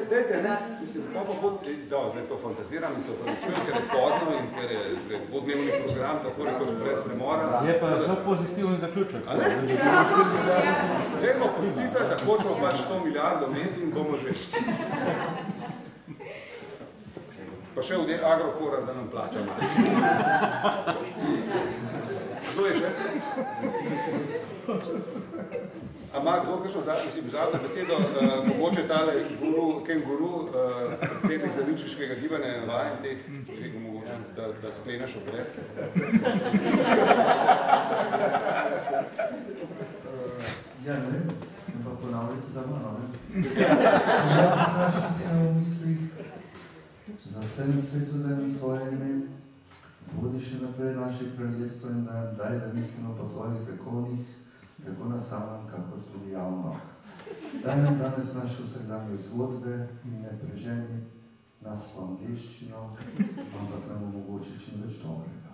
dajte, ne, mislim, zdaj to fantaziram in se opravičujem, ker je pozno in ker je dvodnevni program, tako rekoč brez premora. Je pa zelo pozitiven zaključek. A ne? Dajmo pripisati, da hočemo pač 100 milijardo imeti in bomo že. Pa še v del Agrokora, da nam plača malo. Kdo je še? A ima kdo kakšno zadnjo besedo, mogoče tale kenguru, predsednik Zavinčiškega gibanja je navajen teh, rekel mogoče, da skleneš obred. Ja, ne, pa ponavljate za mano, ne? Ja, našel si na mislih, za vsem svetu da na svoje ime, vodi še naprej naše kraljestvo in daj, da mislimo po tvojih zakonih, tako na samem, kakor tudi javno. Daj nam danes naše vsakdanje zgodbe in ne preženi nas v angleščino, ampak nam omogoči čim več dobrega.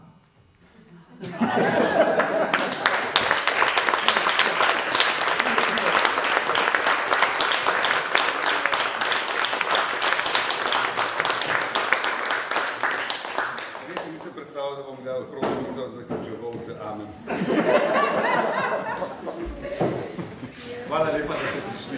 Da bom ga okrog mizo zaključeval se amen. Hvala lepa, da ste prišli.